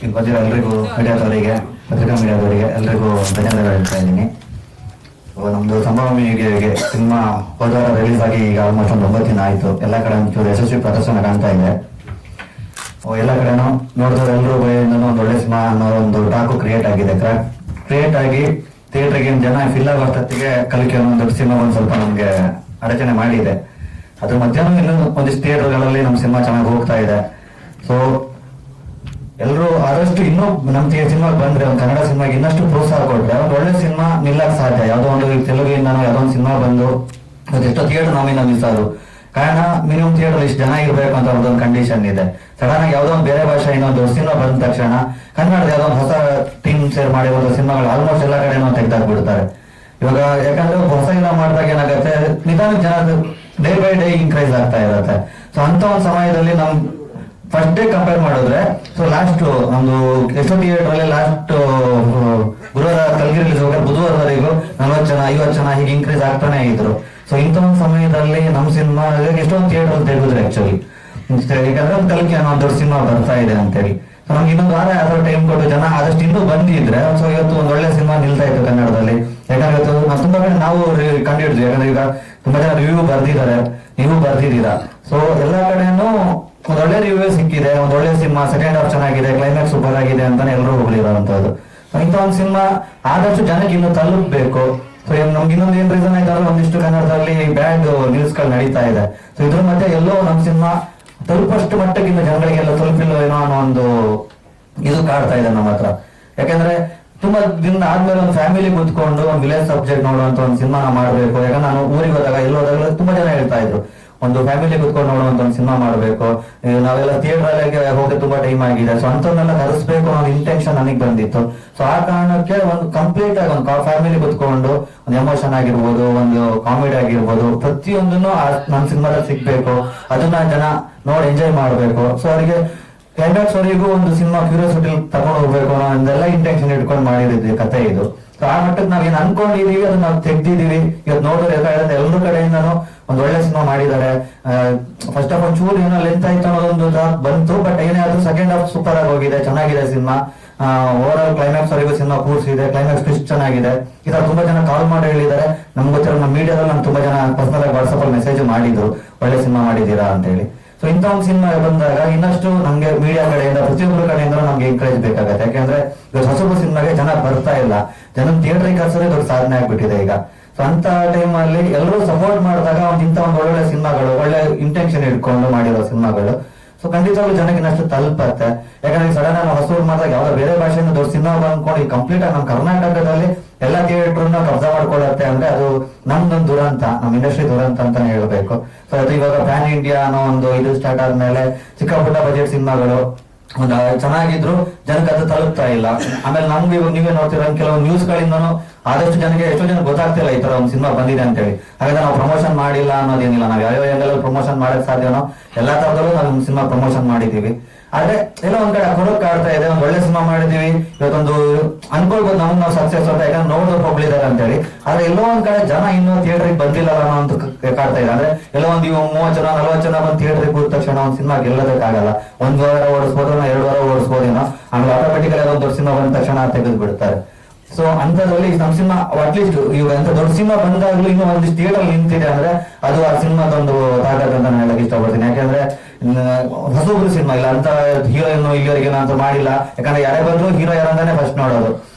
ಇಲ್ಲಿ ಬಂದಿರೋ ಎಲ್ರಿಗೂ ಮೀಡಿಯಾದವರಿಗೆ, ಪತ್ರಿಕಾ ಮೀಡಿಯಾದವರಿಗೆ ಎಲ್ರಿಗೂ ಧನ್ಯವಾದಗಳು ಹೇಳ್ತಾ ಇದ್ದೀನಿ. ನಮ್ದು ಸಂಭ್ರಮಿಗೆ ಸಿನಿಮಾ ಹೋದವಾರ ರಿಲೀಸ್ ಆಗಿ ಈಗ ಆಲ್ಮೋಸ್ಟ್ ಒಂದು 9 ದಿನ ಆಯಿತು. ಎಲ್ಲ ಕಡೆ ಒಂಚೂರು ಯಶಸ್ವಿ ಪ್ರದರ್ಶನ ಕಾಣ್ತಾ ಇದೆ. ಎಲ್ಲ ಕಡೆನೂ ನೋಡಿದ್ರೆ ಎಲ್ಲರೂ ಬೈಯಿಂದನೂ ಒಂದು ಒಳ್ಳೆ ಸಿನಿಮಾ ಅನ್ನೋ ಒಂದು ಟಾಕು ಕ್ರಿಯೇಟ್ ಆಗಿದೆ. ಕ್ರಿಯೇಟ್ ಆಗಿ ಥಿಯೇಟರ್ಗೆ ಜನ ಫಿಲ್ ಆಗೋ ಅಷ್ಟೊತ್ತಿಗೆ ಕಲಿಕೆ ಅನ್ನೋ ದೊಡ್ಡ ಸಿನಿಮಾ ಒಂದು ಸ್ವಲ್ಪ ನಮಗೆ ಅಡಚಣೆ ಮಾಡಿದೆ. ಅದ್ರ ಮಧ್ಯಾಹ್ನ ಇನ್ನೂ ಒಂದಿಷ್ಟು ಥಿಯೇಟರ್ಗಳಲ್ಲಿ ನಮ್ಮ ಸಿನಿಮಾ ಚೆನ್ನಾಗಿ ಹೋಗ್ತಾ ಇದೆ. ಸೊ ಎಲ್ಲರೂ ಆದಷ್ಟು ಇನ್ನೂ ನಮ್ಮ ಸಿನಿಮಾಗೆ ಬಂದ್ರೆ, ಒಂದು ಕನ್ನಡ ಸಿನಿಮಾಗೆ ಇನ್ನಷ್ಟು ಪ್ರೋತ್ಸಾಹ ಕೊಟ್ರೆ ಒಂದು ಒಳ್ಳೆ ಸಿನಿಮಾ ನಿಲ್ಲಕ್ಕೆ ಸಾಧ್ಯ. ಯಾವುದೋ ಒಂದು ತೆಲುಗಿಂದನೋ ಯಾವುದೋ ಒಂದು ಸಿನಿಮಾ ಬಂದು ಎಷ್ಟೋ ಥಿಯೇಟರ್ ನಮ್ಮಿಂದ ಮಿಸ್ ಆದ್ರು. ಕಾರಣ ಮಿನಿಮಮ್ ಥಿಯೇಟರ್ ಇಷ್ಟು ಜನ ಇರಬೇಕು ಅಂತ ಒಂದು ಕಂಡೀಷನ್ ಇದೆ. ಸಡನ್ ಆಗಿ ಯಾವುದೋ ಒಂದು ಬೇರೆ ಭಾಷೆ ಇನ್ನೊಂದು ದೊಡ್ಡ ಸಿನಿಮಾ ಬಂದ ತಕ್ಷಣ ಕನ್ನಡದ ಯಾವುದೋ ಒಂದು ಹೊಸ ಟೀಮ್ ಸೇರ್ ಮಾಡಿರೋ ಸಿನಿಮಾಗಳು ಆಲ್ಮೋಸ್ಟ್ ಎಲ್ಲ ಕಡೆನೂ ತೆಗೆದಾಕ್ಬಿಡ್ತಾರೆ. ಇವಾಗ ಯಾಕಂದ್ರೆ ಹೊಸ ಏನೋ ಮಾಡಿದಾಗ ಏನಾಗುತ್ತೆ, ನಿಧಾನಕ್ಕೆ ಜನ ಡೇ ಬೈ ಡೇ ಇನ್ಕ್ರೀಸ್ ಆಗ್ತಾ ಇರುತ್ತೆ. ಸೊ ಅಂತ ಒಂದು ಸಮಯದಲ್ಲಿ ನಮ್ ಫಸ್ಟ್ ಡೇ ಕಂಪೇರ್ ಮಾಡಿದ್ರೆ, ಸೊ ಲಾಸ್ಟ್ ಒಂದು ಎಷ್ಟೋ ಥಿಯೇಟರ್ ಅಲ್ಲಿ ಲಾಸ್ಟ್ ಗುರುವಾರ ಕಲ್ಗಿ ರಿಲೀಸ್ ಹೋಗಿ ಬುಧವಾರವರೆಗೂ 40 ಜನ 50 ಜನ ಹೀಗೆ ಇನ್ಕ್ರೀಸ್ ಆಗ್ತಾನೆ ಇದ್ರು. ಸೊ ಇಂಥ ಒಂದು ಸಮಯದಲ್ಲಿ ನಮ್ಮ ಸಿನಿಮಾ ಎಷ್ಟೊಂದು ಥಿಯೇಟರ್ ತೆಗೆದ್ರೆ ಆಕ್ಚುಲಿ, ಯಾಕಂದ್ರೆ ಒಂದು ಕಲ್ಕಿ ಅನ್ನೋ ದೊಡ್ಡ ಸಿನಿಮಾ ಬರ್ತಾ ಇದೆ ಅಂತೇಳಿ. ಸೊ ನಮ್ಗೆ ಇನ್ನೊಂದು ವಾರ ಯಾವ್ದಾದ್ರು ಟೈಮ್ ಕೊಟ್ಟು ಜನ ಆದಷ್ಟು ಇನ್ನೂ ಬಂದಿದ್ರೆ, ಸೊ ಇವತ್ತು ಒಂದು ಒಳ್ಳೆ ಸಿನಿಮಾ ನಿಲ್ತಾ ಇತ್ತು ಕನ್ನಡದಲ್ಲಿ. ಯಾಕಂದ್ರೆ ಇವತ್ತು ತುಂಬಾ ಕಡೆ ನಾವು ಕಂಡಿಡ್ತೀವಿ. ಯಾಕಂದ್ರೆ ಈಗ ತುಂಬಾ ಜನ ರಿವ್ಯೂ ಬರ್ದಿದ್ದಾರೆ, ನೀವು ಬರ್ದಿದ್ದೀರಾ. ಸೊ ಎಲ್ಲಾ ಕಡೆನೂ ಒಂದೊಳ್ಳೆ ರಿವ್ಯೂ ಸಿಕ್ಕಿದೆ. ಒಂದು ಒಳ್ಳೆ ಸಿನಿಮಾ, ಸೆಕೆಂಡ್ ಹಾಫ್ ಚೆನ್ನಾಗಿದೆ, ಕ್ಲೈಮ್ಯಾಕ್ಸ್ ಸೂಪರ್ ಆಗಿದೆ ಅಂತಾನೆ ಎಲ್ಲರೂ ಹೋಗ್ಲಿರೋಂಥದ್ದು. ಇಂಥ ಒಂದು ಸಿನಿಮಾ ಆದಷ್ಟು ಜನಕ್ಕೆ ಇನ್ನೂ ತಲುಪಬೇಕು. ಸೊ ನಮ್ಗೆ ಇನ್ನೊಂದು ಏನ್ ರೀಸನ್ ಆಯ್ತಾದ್ರೆ, ಒಂದಿಷ್ಟು ಕನ್ನಡದಲ್ಲಿ ಬ್ಯಾಡ್ ನ್ಯೂಸ್ ಗಳು ನಡೀತಾ ಇದೆ. ಸೊ ಇದ್ರ ಮಧ್ಯೆ ಎಲ್ಲೋ ನಮ್ಮ ಸಿನಿಮಾ ತಲುಪಷ್ಟು ಮಟ್ಟಕ್ಕಿಂತ ಜನಗಳಿಗೆಲ್ಲ ತಲುಪಿಲ್ಲ ಏನೋ ಅನ್ನೋ ಒಂದು ಇದು ಕಾಡ್ತಾ ಇದೆ ನಮ್ಮ ಹತ್ರ. ಯಾಕಂದ್ರೆ ತುಂಬಾ ದಿನ ಆದ್ಮೇಲೆ ಒಂದು ಫ್ಯಾಮಿಲಿ ಕೂತ್ಕೊಂಡು ಒಂದು ವಿಲೇಜ್ ಸಬ್ಜೆಕ್ಟ್ ನೋಡುವಂತ ಒಂದು ಸಿನಿಮಾ ಮಾಡ್ಬೇಕು. ಯಾಕಂದ್ರೆ ನಾನು ಊರಿಗೆ ಹೋದಾಗ ಎಲ್ಲೋದಾಗ ತುಂಬಾ ಜನ ಹೇಳ್ತಾ ಇದ್ರು, ಒಂದು ಫ್ಯಾಮಿಲಿ ಕುತ್ಕೊಂಡು ನೋಡುವಂತ ಒಂದು ಸಿನಿಮಾ ಮಾಡಬೇಕು, ನಾವೆಲ್ಲ ಥಿಯೇಟರ್ ಹೋಗಿ ತುಂಬಾ ಟೈಮ್ ಆಗಿದೆ. ಸೊ ಅಂತವನ್ನೆಲ್ಲ ಕರೆಸ್ಬೇಕು ಅನ್ನೋ ಇಂಟೆನ್ಷನ್ ನನಗೆ ಬಂದಿತ್ತು. ಸೊ ಆ ಕಾರಣಕ್ಕೆ ಒಂದು ಕಂಪ್ಲೀಟ್ ಆಗಿ ಒಂದು ಫ್ಯಾಮಿಲಿ ಕುತ್ಕೊಂಡು ಒಂದು ಎಮೋಷನ್ ಆಗಿರ್ಬೋದು, ಒಂದು ಕಾಮಿಡಿ ಆಗಿರ್ಬೋದು, ಪ್ರತಿಯೊಂದನ್ನು ನನ್ನ ಸಿನಿಮಾದಲ್ಲಿ ಸಿಗ್ಬೇಕು. ಅದನ್ನ ಜನ ನೋಡಿ ಎಂಜಾಯ್ ಮಾಡ್ಬೇಕು. ಸೊ ಅವರಿಗೆ ಕ್ಲೈಮ್ಯಾಕ್ಸ್ ವರೆಗೂ ಒಂದು ಸಿನಿಮಾ ಕ್ಯೂರಿಯಾಸಿಟಿ ತಗೊಂಡು ಹೋಗ್ಬೇಕು ಅನ್ನೋ ಒಂದೆಲ್ಲ ಇಂಟೆನ್ಷನ್ ಇಟ್ಕೊಂಡು ಮಾಡಿದಿದ್ವಿ ಕಥೆ ಇದು. ಸೊ ಆ ಮಟ್ಟಕ್ಕೆ ನಾವೇನ್ ಅನ್ಕೊಂಡಿದೀವಿ ಅದನ್ನ ನಾವು ತೆಗ್ದಿದೀವಿ. ಇವತ್ತು ನೋಡಿದ್ರೆ ಎಲ್ಲರ ಕಡೆಯಿಂದನೂ ಒಂದು ಒಳ್ಳೆ ಸಿನಿಮಾ ಮಾಡಿದ್ದಾರೆ. ಫಸ್ಟ್ ಆಫ್ ಆಲ್ ಚೂರು ಏನೋ ಲೆಂತ್ ಆಯ್ತು ಅನ್ನೋದೊಂದು ಬಂತು, ಬಟ್ ಏನೇ ಆದ್ರೂ ಸೆಕೆಂಡ್ ಹಾಫ್ ಸೂಪರ್ ಆಗಿ ಹೋಗಿದೆ, ಚೆನ್ನಾಗಿದೆ ಸಿನಿಮಾ. ಓವರ್ ಆಲ್ ಕ್ಲೈಮ್ಯಾಕ್ಸ್ ವರೆಗೂ ಸಿನಿಮಾ ಕೂರ್ಸಿದೆ, ಕ್ಲೈಮ್ಯಾಕ್ಸ್ ಟ್ವಿಸ್ಟ್ ಚೆನ್ನಾಗಿದೆ. ಈ ತರ ತುಂಬಾ ಜನ ಕಾಲ್ ಮಾಡಿ ಹೇಳಿದ್ದಾರೆ. ನಮ್ಗೆ ಗೊತ್ತಿರೋ ನಮ್ಮ ಮೀಡಿಯಾದಲ್ಲಿ ನಮ್ಗೆ ತುಂಬಾ ಜನ ಪರ್ಸನಲ್ ಆಗಿ ವಾಟ್ಸ್ಆಪ್ ಅಲ್ಲಿ ಮೆಸೇಜ್ ಮಾಡಿದ್ರು, ಒಳ್ಳೆ ಸಿನಿಮಾ ಮಾಡಿದ್ದೀರಾ ಅಂತ ಹೇಳಿ. ಸೊ ಇಂಥ ಒಂದು ಸಿನಿಮಾ ಬಂದಾಗ ಇನ್ನಷ್ಟು ನಮ್ಗೆ ಮೀಡಿಯಾ ಕಡೆಯಿಂದ, ಪ್ರತಿಯೊಬ್ಬರ ಕಡೆಯಿಂದ ನಮ್ಗೆ ಎಂಕರೇಜ್ ಬೇಕಾಗತ್ತೆ. ಯಾಕಂದ್ರೆ ಹೊಸಬ ಸಿನಿಮಾಗೆ ಜನ ಬರ್ತಾ ಇಲ್ಲ, ಜನ ಥಿಯೇಟರ್ ಕರ್ಸೋದೇ ದೊಡ್ಡ ಸಾಧನೆ ಆಗ್ಬಿಟ್ಟಿದೆ ಈಗ. ಸೊ ಅಂತ ಟೈಮ್ ಅಲ್ಲಿ ಎಲ್ಲರೂ ಸಪೋರ್ಟ್ ಮಾಡಿದಾಗ ಇಂಥ ಒಂದು ಒಳ್ಳೊಳ್ಳೆ ಸಿನಿಮಾಗಳು, ಒಳ್ಳೆ ಇಂಟೆನ್ಷನ್ ಇಟ್ಕೊಂಡು ಮಾಡಿರೋ ಸಿನಿಮಾಗಳು ಸೊ ಖಂಡಿತವಾಗ್ಲೂ ಜನಕ್ಕೆ ಇನ್ನಷ್ಟು ತಲುಪತ್ತೆ. ಯಾಕಂದ್ರೆ ಸಡನ್ ಆಗಿ ಹೊಸೂರು ಮಾಡಿದಾಗ ಯಾವ್ದೋ ಬೇರೆ ಭಾಷೆಯಿಂದ ದೊಡ್ಡ ಸಿನಿಮಾ ಬಂದ್ಕೊಂಡು ಈ ಕಂಪ್ಲೀಟ್ ಆಗಿ ನಮ್ಮ ಕರ್ನಾಟಕದಲ್ಲಿ ಎಲ್ಲಾ ಥಿಯೇಟರ್ನ ಕಬ್ಜಾ ಮಾಡ್ಕೊಳ್ಳುತ್ತೆ ಅಂದ್ರೆ ಅದು ನಮ್ದೊಂದು ದುರಂತ, ನಮ್ಮ ಇಂಡಸ್ಟ್ರಿ ದುರಂತ ಅಂತಾನೆ ಹೇಳ್ಬೇಕು. ಸೊ ಅದು ಇವಾಗ ಪ್ಯಾನ್ ಇಂಡಿಯಾ ಅನ್ನೋ ಒಂದು ಇದು ಸ್ಟಾರ್ಟ್ ಆದ್ಮೇಲೆ ಚಿಕ್ಕ ಪುಟ್ಟ ಬಜೆಟ್ ಸಿನಿಮಾಗಳು ಒಂದು ಚೆನ್ನಾಗಿದ್ರು ಜನಕ್ಕೆ ಅದು ತಲುಪ್ತಾ ಇಲ್ಲ. ಆಮೇಲೆ ನಮ್ಗೆ ಇವಾಗ ನೀವೇ ನೋಡ್ತಿರೋ ಕೆಲವೊಂದು ನ್ಯೂಸ್ ಗಳಿಂದನೂ ಆದಷ್ಟು ಜನಕ್ಕೆ ಎಷ್ಟೋ ಜನ ಗೊತ್ತಾಗ್ತಿಲ್ಲ ಈ ತರ ಒಂದು ಸಿನಿಮಾ ಬಂದಿದೆ ಅಂತ ಹೇಳಿ. ಹಾಗಾದ್ರೆ ನಾವು ಪ್ರಮೋಷನ್ ಮಾಡಿಲ್ಲ ಅನ್ನೋದೇನಿಲ್ಲ, ನಾವು ಯಾವ ಎಂಗಲ್ ಪ್ರಮೋಷನ್ ಮಾಡಕ್ ಸಾಧ್ಯನೋ ಎಲ್ಲಾ ತರದಲ್ಲೂ ನಾವು ಸಿನಿಮಾ ಪ್ರಮೋಷನ್ ಮಾಡಿದೀವಿ. ಆದ್ರೆ ಎಲ್ಲ ಒಂದ್ ಕಡೆ ಕೊಡೋಕ್ ಕಾಡ್ತಾ ಇದೆ, ಒಂದ್ ಒಳ್ಳೆ ಸಿನಿಮಾ ಮಾಡಿದೀವಿ, ಇವತ್ತೊಂದು ಅನ್ಕೊಳ್ಬೋದು ನಮ್ಗೆ ನಾವು ಸಕ್ಸಸ್ ಅಂತ, ಯಾಕಂದ್ರೆ ನೋಡೋದು ಹೋಗ್ಲಿದ್ದಾರೆ ಅಂತ ಹೇಳಿ. ಆದ್ರೆ ಎಲ್ಲೋ ಒಂದ್ ಕಡೆ ಜನ ಇನ್ನೂ ಥಿಯೇಟರ್ಗೆ ಬಂದಿಲ್ಲ ಅನ್ನೋ ಅಂತ ಕಾಡ್ತಾ ಇದೆ. ಅಂದ್ರೆ ಎಲ್ಲೋ ಒಂದು 30 ಜನ 40 ಜನ ಬಂದು ಥಿಯೇಟರ್ಗೆ ಕೂತ ತಕ್ಷಣ ಒಂದು ಸಿನಿಮಾ ಗೆಲ್ಲೋದಕ್ಕಾಗಲ್ಲ. 1 ವಾರ ಓಡಿಸ್ಬೋದು, 2 ವಾರ ಓಡಿಸ್ಬೋದೇನೋ, ಆಮೇಲೆ ಆಟೋಮೆಟಿಕಲಿ ಅದೊಂದು ದೊಡ್ಡ ಸಿನಿಮಾ ಬಂದ ತಕ್ಷಣ ತೆಗೆದು ಬಿಡ್ತಾರೆ. ಸೊ ಅಂತದ್ರಲ್ಲಿ ನಮ್ಮ ಸಿನಿಮಾ ಅಟ್ಲೀಸ್ಟ್ ಇವಾಗ ಅಂತ ದೊಡ್ಡ ಸಿನಿಮಾ ಬಂದಾಗ್ಲೂ ಇನ್ನೂ ಒಂದಿಷ್ಟು ಥಿಯೇಟರ್ ನಿಂತಿದೆ ಅಂದ್ರೆ ಅದು ಆ ಸಿನಿಮಾದೊಂದು ತಾಕತ್ ಅಂತ ನಾನು ಹೇಳಕ್ ಇಷ್ಟಪಡ್ತೀನಿ. ಯಾಕಂದ್ರೆ ಹೊಸಬ್ರು ಸಿನಿಮಾ ಇಲ್ಲ ಅಂತ ಹೀರೋಯಿನ್ ಇಲ್ಲಿವರೆಗೆ ಅಂತ ಮಾಡಿಲ್ಲ. ಯಾಕಂದ್ರೆ ಯಾರೇ ಬಂದ್ರು ಹೀರೋ ಯಾರಂತಾನೆ ಫಸ್ಟ್ ನೋಡೋದು.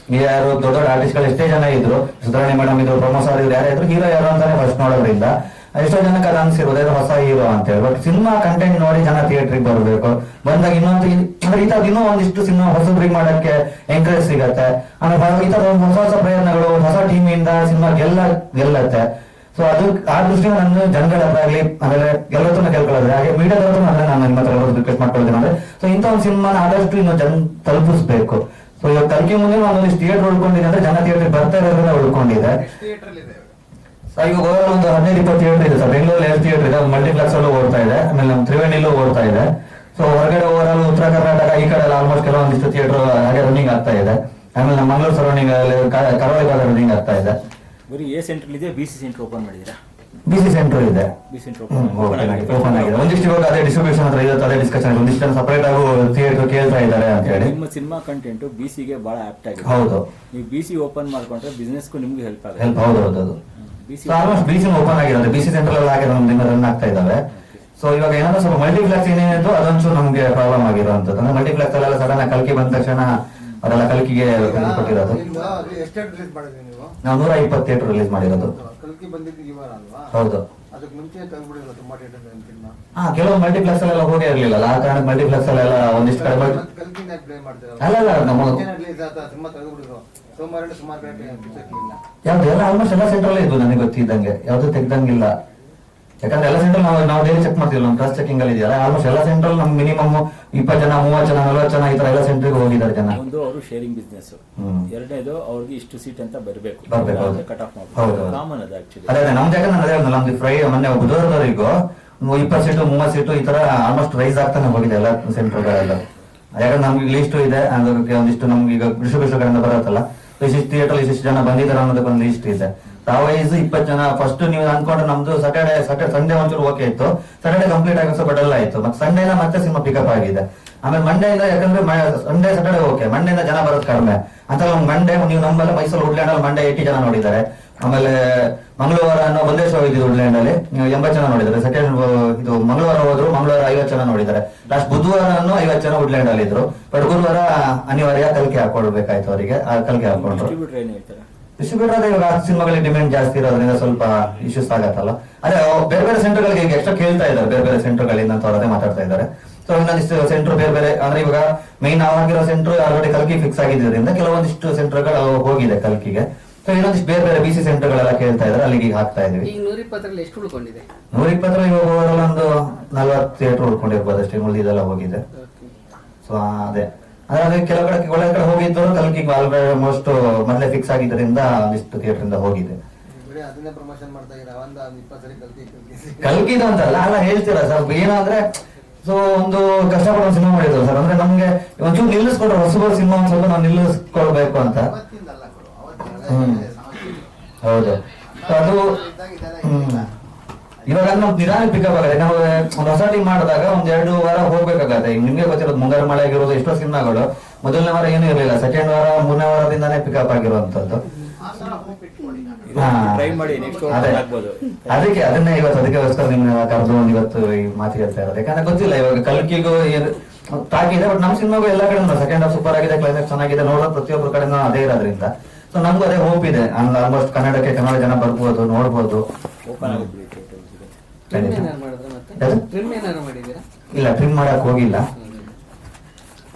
ಯಾರು ದೊಡ್ಡ ದೊಡ್ಡ ಆರ್ಟಿಸ್ಟ್ ಗಳು ಎಷ್ಟೇ ಜನ ಇದ್ರು, ಸುಧಾರಣೆ ಮೇಡಮ್ ಇದ್ರು, ಪ್ರಮೋದ್ ಸರ್ ಇದ್ರು, ಯಾರೇ ಇದ್ರು ಹೀರೋ ಯಾರು ಅಂತಾನೆ ಫಸ್ಟ್ ನೋಡೋದ್ರಿಂದ ಎಷ್ಟೋ ಜನಕ್ಕೆ ಅದು ಅನ್ಸಿರ್ಬೋದು ಹೊಸ ಹೀರೋ ಅಂತ ಹೇಳಿ. ಬಟ್ ಸಿನಿಮಾ ಕಂಟೆಂಟ್ ನೋಡಿ ಜನ ಥಿಯೇಟರ್ಗೆ ಬರಬೇಕು. ಬಂದಾಗ ಇನ್ನೊಂದು ಅಂದ್ರೆ ಈ ತರದ್ ಇನ್ನೂ ಒಂದಿಷ್ಟು ಸಿನಿಮಾ ಹೊಸಬ್ರಿಗೆ ಮಾಡಕ್ಕೆ ಎಂಕರೇಜ್ ಸಿಗತ್ತೆ. ಆಮೇಲೆ ಈ ತರ ಹೊಸ ಹೊಸ ಪ್ರಯತ್ನಗಳು, ಹೊಸ ಟೀಮ್ ಇಂದ ಸಿನಿಮಾ ಗೆಲ್ಲತ್ತೆ. ಸೊ ಅದು ಆ ದೃಷ್ಟಿಯಿಂದ ನನ್ನ ಜನಗಳ ಹತ್ರ ಆಗ್ಲಿ, ಆಮೇಲೆ ಎಲ್ಲರತ್ರ ಕೇಳ್ಕೊಳ್ಳೋದ್ರೆ ಹಾಗೆ ಮೀಡಿಯಾದವ್ರು ಅಂದ್ರೆ ನಾನು ನಿಮ್ಮ ಹತ್ರ ರಿಕ್ವೆಸ್ಟ್ ಮಾಡ್ಕೊಳ್ತೀನಿ ಅಂದ್ರೆ, ಸೊ ಇಂಥ ಒಂದು ಸಿನಿಮಾನ ಆದಷ್ಟು ಇನ್ನು ಜನ ತಲುಪಿಸ್ಬೇಕು. ಸೊ ಇವಾಗ ಕಲ್ಕಿ ಮುಂದೆ ಒಂದೊಂದಿಷ್ಟು ಥಿಯೇಟರ್ ಉಳ್ಕೊಂಡಿದೆ ಅಂದ್ರೆ ಜನ ಥಿಯೇಟರ್ ಬರ್ತಾ ಇರೋದ್ರಿಂದ ಉಳ್ಕೊಂಡಿದೆ. ಈಗ ಓವರ್ ಒಂದು 15-20 ಥಿಯೇಟರ್ ಇದೆ ಸರ್. ಬೆಂಗಳೂರಲ್ಲಿ 2 ಥಿಯೇಟರ್ ಇದೆ, ಮಲ್ಟಿಪ್ಲೆಕ್ಸ್ ಅಲ್ಲೂ ಓಡ್ತಾ ಇದೆ, ಆಮೇಲೆ ನಮ್ಮ ತ್ರಿವೇಣಿಲೂ ಓಡ್ತಾ ಇದೆ. ಸೊ ಹೊರಗಡೆ ಓವರ್ ಆಲ್ ಉತ್ತರ ಕರ್ನಾಟಕ ಈ ಕಡೆ ಆಲ್ಮೋಸ್ಟ್ ಕೆಲವೊಂದಿಷ್ಟು ಥಿಯೇಟರ್ ಹಾಗೆ ರನ್ನಿಂಗ್ ಆಗ್ತಾ ಇದೆ. ಆಮೇಲೆ ನಮ್ಮ ಮಂಗಳೂರು ಸರೌಂಡಿಂಗ್ ಕರಾವಳಿ ಭಾಗ ರನ್ನಿಂಗ್ ಆಗ್ತಾ ಇದೆ. ಬರೀ ಎ ಸೆಂಟರ್ ಇದೆ, ಬಿ ಸಿ ಸೆಂಟರ್ ಓಪನ್ ಮಾಡಿದ್ದೀರಾ? ಬಿಸಿ ಸೆಂಟರ್ ಇದೆ, ಬಿ ಸೆಂಟರ್ ಓಪನ್ ಆಗಿದೆ. ಒಂದಿಷ್ಟು ಇವಾಗ ಅದೇ ಡಿಸ್ಟ್ರಿಬ್ಯೂಷನ್ ಹತ್ರ ಇರುತ್ತೆ, ಅದೇ ಡಿಸ್ಕಷನ್, ಒಂದಿಷ್ಟು ಸಪರೇಟ್ ಆಗು ಥಿಯೇಟರ್ ಕೇಳ್ತಾ ಇದ್ದಾರೆ ಅಂತ ಹೇಳಿ. ನಿಮ್ಮ ಸಿನಿಮಾ ಕಂಟೆಂಟ್ ಬಿಸಿಗೆ ಬಹಳ ಆಪ್ಟ್ ಆಗಿದೆ. ಹೌದು, ನೀವು ಬಿಸಿ ಓಪನ್ ಮಾಡ್ಕೊಂಡ್ರೆ ಬಿಸ್ನೆಸ್ಗೂ ನಿಮ್ಗೆ ಹೆಲ್ಪ್ ಆಗುತ್ತೆ. ಹೌದು. ಆಲ್ಮೋಸ್ಟ್ ಬಿಸಿ ಓಪನ್ ಆಗಿರೋದು, ಬಿಸಿ ಸೆಂಟರ್ ಎಲ್ಲ ಆಗಿದೆ, ನಮ್ದು ರನ್ ಆಗ್ತಾ ಇದಾವೆ. ಸೊ ಇವಾಗ ಏನಾದ್ರು ಸ್ವಲ್ಪ ಮಲ್ಟಿಪ್ಲೆಕ್ಸ್ ಏನೇನಿತ್ತು ಅದೊಂಚೂರು ನಮ್ಗೆ ಪ್ರಾಬ್ಲಮ್ ಆಗಿರೋಂಥದ್ದು. ಅಂದ್ರೆ ಮಲ್ಟಿಪ್ಲೆಕ್ಸ್ ಅಲ್ಲೆಲ್ಲ ಸಡನ್ ಕಲ್ಕಿ ಬಂದ ತಕ್ಷಣ ಅದೆಲ್ಲ ಕಲ್ಕಿಗೆ ಕೊಟ್ಟಿರೋದು. ನಾವು 120 ಥಿಯೇಟರ್ ರಿಲೀಸ್ ಮಾಡಿರೋದು. ಹೌದು, ಕೆಲವು ಮಲ್ಟಿಪ್ಲೆಕ್ಸ್ ಅಲ್ಲೆಲ್ಲ ಹೋಗೇ ಇರ್ಲಿಲ್ಲ, ಆ ಕಾರಣ ಮಲ್ಟಿಪ್ಲೆಕ್ಸ್ ಅಲ್ಲೆಲ್ಲ ಒಂದಿಷ್ಟು ಕಡಿಮೆ ಅಲ್ಲ ನಮ್ಮ ಯಾವ್ದು ಎಲ್ಲ ಆಲ್ಮೋಸ್ಟ್ ಎಲ್ಲ ಸೆಂಟ್ರಲ್ಲೇ ಇದ್ವು ನನಗೆ ಗೊತ್ತಿದ್ದಂಗೆ, ಯಾವ್ದು ತೆಗ್ದಂಗಿಲ್ಲ. ಯಾಕಂದ್ರೆ ಎಲ್ಲ ಸೆಂಟ್ರಲ್ ನಾವು ಡೈಲಿ ಚೆಕ್ ಮಾಡ್ತೀವಿ, ನಮ್ಮ ಕ್ರಾಸ್ ಚೆಕಿಂಗ್ ಅಲ್ಲಿ ಇದೆಯಲ್ಲ, ಆಲ್ಮೋಸ್ಟ್ ಎಲ್ಲ ಸೆಂಟ್ರಲ್ ನಮ್ ಮಿನಿಮಮ್ 20 ಜನ 30 ಜನ 40 ಜನ ಈ ತರ ಎಲ್ಲ ಸೆಂಟ್ರಿಗೆ ಹೋಗಿದ್ದಾರೆ ಜನ. ಒಂದು ಅವರು ಶೇರಿಂಗ್ ಬಿಸ್ನೆಸ್, ಎರಡನೇದು ಅವ್ರಿಗೆ ಇಷ್ಟು ಸೀಟ್ ಅಂತ ಬರಬೇಕು, ಕಟ್ ಆಫ್ ಕಾಮನ್ ಅದು ಆಕ್ಚುಲಿ. ಅದೇ ನಮ್ ಜಾಗ ನಮ್ದು ಮೊನ್ನೆ ಬುಧವಾರದವರೆಗೂ 20 ಸೀಟು 30 ಸೀಟು ಈ ತರ ಆಲ್ಮೋಸ್ಟ್ ರೈಸ್ ಆಗ್ತಾನೆ ಹೋಗಿದೆ ಎಲ್ಲ ಸೆಂಟ್ರ್ಗಳೆಲ್ಲ. ಯಾಕಂದ್ರೆ ನಮ್ಗೆ ಲಿಸ್ಟ್ ಇದೆ, ಅದಕ್ಕೆ ಒಂದಿಷ್ಟು ನಮ್ಗೆ ಈಗ ಕಡೆಯಿಂದ ಬರುತ್ತಲ್ಲ, ಇಷ್ಟು ಥಿಯೇಟರ್ ಇಷ್ಟು ಜನ ಬಂದಿದ್ದಾರೆ ಅನ್ನೋದಕ್ಕೆ ಒಂದು ಲಿಸ್ಟ್ ಇದೆ. ವೈಸ್ 20 ಜನ ಫಸ್ಟ್ ನೀವು ಅನ್ಕೊಂಡ್ರೆ ನಮ್ದು ಸಂಡೇ ಒಂಚೂರು ಓಕೆ ಇತ್ತು, ಸ್ಯಾಟರ್ಡೆ ಕಂಪ್ಲೀಟ್ ಆಗಿ ಸ್ವಲ್ಪ ಡಲ್ ಆಯ್ತು, ಮತ್ತೆ ಸಂಡೇನ ಮತ್ತೆ ಸಿನಿಮಾ ಪಿಕಪ್ ಆಗಿದೆ. ಆಮೇಲೆ ಮಂಡೆಯಿಂದ ಯಾಕಂದ್ರೆ ಸಂಡೇ ಸ್ಯಾಟರ್ಡೆ ಓಕೆ, ಮಂಡೆಯಿಂದ ಜನ ಬರೋದು ಕಡಿಮೆ ಅಂತ. ಮಂಡೇ ನೀವು ನಮ್ಮಲ್ಲಿ ಮೈಸೂರು ವುಡ್ಲ್ಯಾಂಡ್ ಅಲ್ಲಿ ಮಂಡೇ 80 ಜನ ನೋಡಿದ್ದಾರೆ. ಆಮೇಲೆ ಮಂಗಳವಾರ ಒಂದೇ ಶೋ ಇದ್ದು ವುಡ್ಲ್ಯಾಂಡ್ ಅಲ್ಲಿ 80 ಜನ ನೋಡಿದ್ದಾರೆ. ಸೆಕೆಂಡ್ ಇದು ಮಂಗಳವಾರ ಹೋದ್ರು, ಮಂಗಳವಾರ 50 ಜನ ನೋಡಿದ್ದಾರೆ. ಲಾಸ್ಟ್ ಬುಧವಾರ 50 ಜನ ವುಡ್ಲ್ಯಾಂಡ್ ಅಲ್ಲಿ ಇದ್ರು. ಬಟ್ ಗುರುವಾರ ಅನಿವಾರ್ಯ ಕಲ್ಕಿ ಹಾಕೊಳ್ಬೇಕಾಯ್ತು ಅವರಿಗೆ, ಕಲ್ಕಿ ಹಾಕೊಂಡ್ರು. ಡಿಸ್ಟ್ರಿಬ್ಯೂಟರ್ ಅದೇ ಇವಾಗ ಸಿನಿಮಾಗಳಿಗೆ ಡಿಮ್ಯಾಂಡ್ ಜಾಸ್ತಿ ಇರೋದ್ರಿಂದ ಸ್ವಲ್ಪ ಇಶ್ಯೂಸ್ ಆಗತ್ತಲ್ಲ. ಅದೇ ಬೇರೆ ಬೇರೆ ಸೆಂಟರ್ಗಳಿಗೆ ಈಗ ಎಕ್ಸ್ಟ್ರಾ ಕೇಳ್ತಾ ಇದ್ದಾರೆ, ಬೇರೆ ಬೇರೆ ಸೆಂಟರ್ಗಳಿಂದ ಅಂತ ಅವರದೇ ಮಾತಾಡ್ತಾ ಇದ್ದಾರೆ. ಸೊ ಇನ್ನೊಂದಿಷ್ಟು ಸೆಂಟರ್ ಬೇರೆ ಬೇರೆ ಅಂದ್ರೆ ಇವಾಗ ಮೈನ್ ಆಗಿರೋ ಸೆಂಟರ್ ಆಲ್ರೆಡಿ ಕಲ್ಕಿ ಫಿಕ್ಸ್ ಆಗಿದ್ದರಿಂದ ಕೆಲವೊಂದಿಷ್ಟು ಸೆಂಟರ್ಗಳು ಹೋಗಿದೆ ಕಲ್ಕಿಗೆ. ಸೊ ಇನ್ನೊಂದಿಷ್ಟು ಬೇರೆ ಬೇರೆ ಬಿಸಿ ಸೆಂಟರ್ಗಳೆಲ್ಲ ಕೇಳ್ತಾ ಇದ್ದಾರೆ, ಅಲ್ಲಿಗೆ ಹಾಕ್ತಾ ಇದೀವಿ. 120 ಎಷ್ಟು ಉಳ್ಕೊಂಡಿದೆ? 120 ಇವಾಗ ಒಂದು 40 ಥಿಯೇಟರ್ ಉಳ್ಕೊಂಡಿರ್ಬೋದು ಅಷ್ಟೇ, ಉಳಿದೆಲ್ಲ ಹೋಗಿದೆ. ಸೊ ಅದೇ ಅದೇ ಕೆಲವು ಕಡೆ ಒಳ್ಳೆ ಕಡೆ ಹೋಗಿದ್ದು ಕಲ್ಕಿಗೆ ಆಲ್ಮೋಸ್ಟ್ ಮೊದಲೇ ಫಿಕ್ಸ್ ಆಗಿದ್ದರಿಂದ ಒಂದಿಷ್ಟು ಥಿಯೇಟರ್ ಇಂದ ಹೋಗಿದೆ. ಕಲ್ಕಿದು ಅಂತಲ್ಲ ಅಲ್ಲ ಹೇಳ್ತೀರಾ ಸರ್, ಏನಂದ್ರೆ ಸೊ ಒಂದು ಕಷ್ಟಪಡೋ ಸಿನಿಮಾ ಮಾಡಿದ್ರು ಸರ್. ಅಂದ್ರೆ ನಮ್ಗೆ ಒಂಚೂರು ನಿಲ್ಲಿಸ್ಕೊಡ್ರು, ಹೊಸಬ ಸಿನಿಮಾ ಒಂದ್ ಸ್ವಲ್ಪ ನಾವು ನಿಲ್ಲಿಸ್ಕೊಳ್ಬೇಕು ಅಂತ. ಹೌದು, ಅದು ಇವಾಗ ನಾವು ನಿಧಾನ ಪಿಕಪ್ ಆಗುತ್ತೆ. ನಾವು ಒಂದು ಹೊಸ ಟೀಮ್ ಮಾಡಿದಾಗ ಒಂದ್ 2 ವಾರ ಹೋಗ್ಬೇಕಾಗತ್ತೆ. ಈಗ ನಿಮ್ಗೆ ಗೊತ್ತಿರೋದು ಮುಂಗಾರು ಮಳೆ ಆಗಿರೋದು ಎಷ್ಟೋ ಸಿನಿಮಾಗಳು ಮೊದಲನೇ ವಾರ ಏನೂ ಇರಲಿಲ್ಲ, ಸೆಕೆಂಡ್ ವಾರ 3ನೇ ವಾರದಿಂದಾನೇ ಪಿಕಪ್ ಆಗಿರುವಂತದ್ದು. ಅದಕ್ಕೆ ಅದನ್ನೇ ಅದಕ್ಕೋಸ್ಕರ ನಿಮ್ನ ಕರೆದು ಇವತ್ತು ಈ ಮಾತು ಹೇಳ್ತಾ ಇರೋದು. ಯಾಕಂದ್ರೆ ಗೊತ್ತಿಲ್ಲ ಇವಾಗ ಕಲ್ಕಿಗೂ ತಾಕಿದೆ, ಬಟ್ ನಮ್ಮ ಸಿನಿಮಾಗೂ ಎಲ್ಲ ಕಡೆ ಸೆಕೆಂಡ್ ಹಾಫ್ ಸೂಪರ್ ಆಗಿದೆ, ಕ್ಲೈಮ್ಯಾಕ್ಸ್ ಚೆನ್ನಾಗಿದೆ, ನೋಡೋದು ಪ್ರತಿಯೊಬ್ಬರ ಕಡೆ ಅದೇ ಇರೋದ್ರಿಂದ ಸೊ ನಮ್ಗೂ ಅದೇ ಹೋಪ್ ಇದೆ. ಆಲ್ಮೋಸ್ಟ್ ಕನ್ನಡ ಜನ ಬರ್ಬೋದು, ನೋಡ್ಬೋದು. ಇಲ್ಲ, ಟ್ರಿಮ್ ಮಾಡಕ್ ಹೋಗಿಲ್ಲ.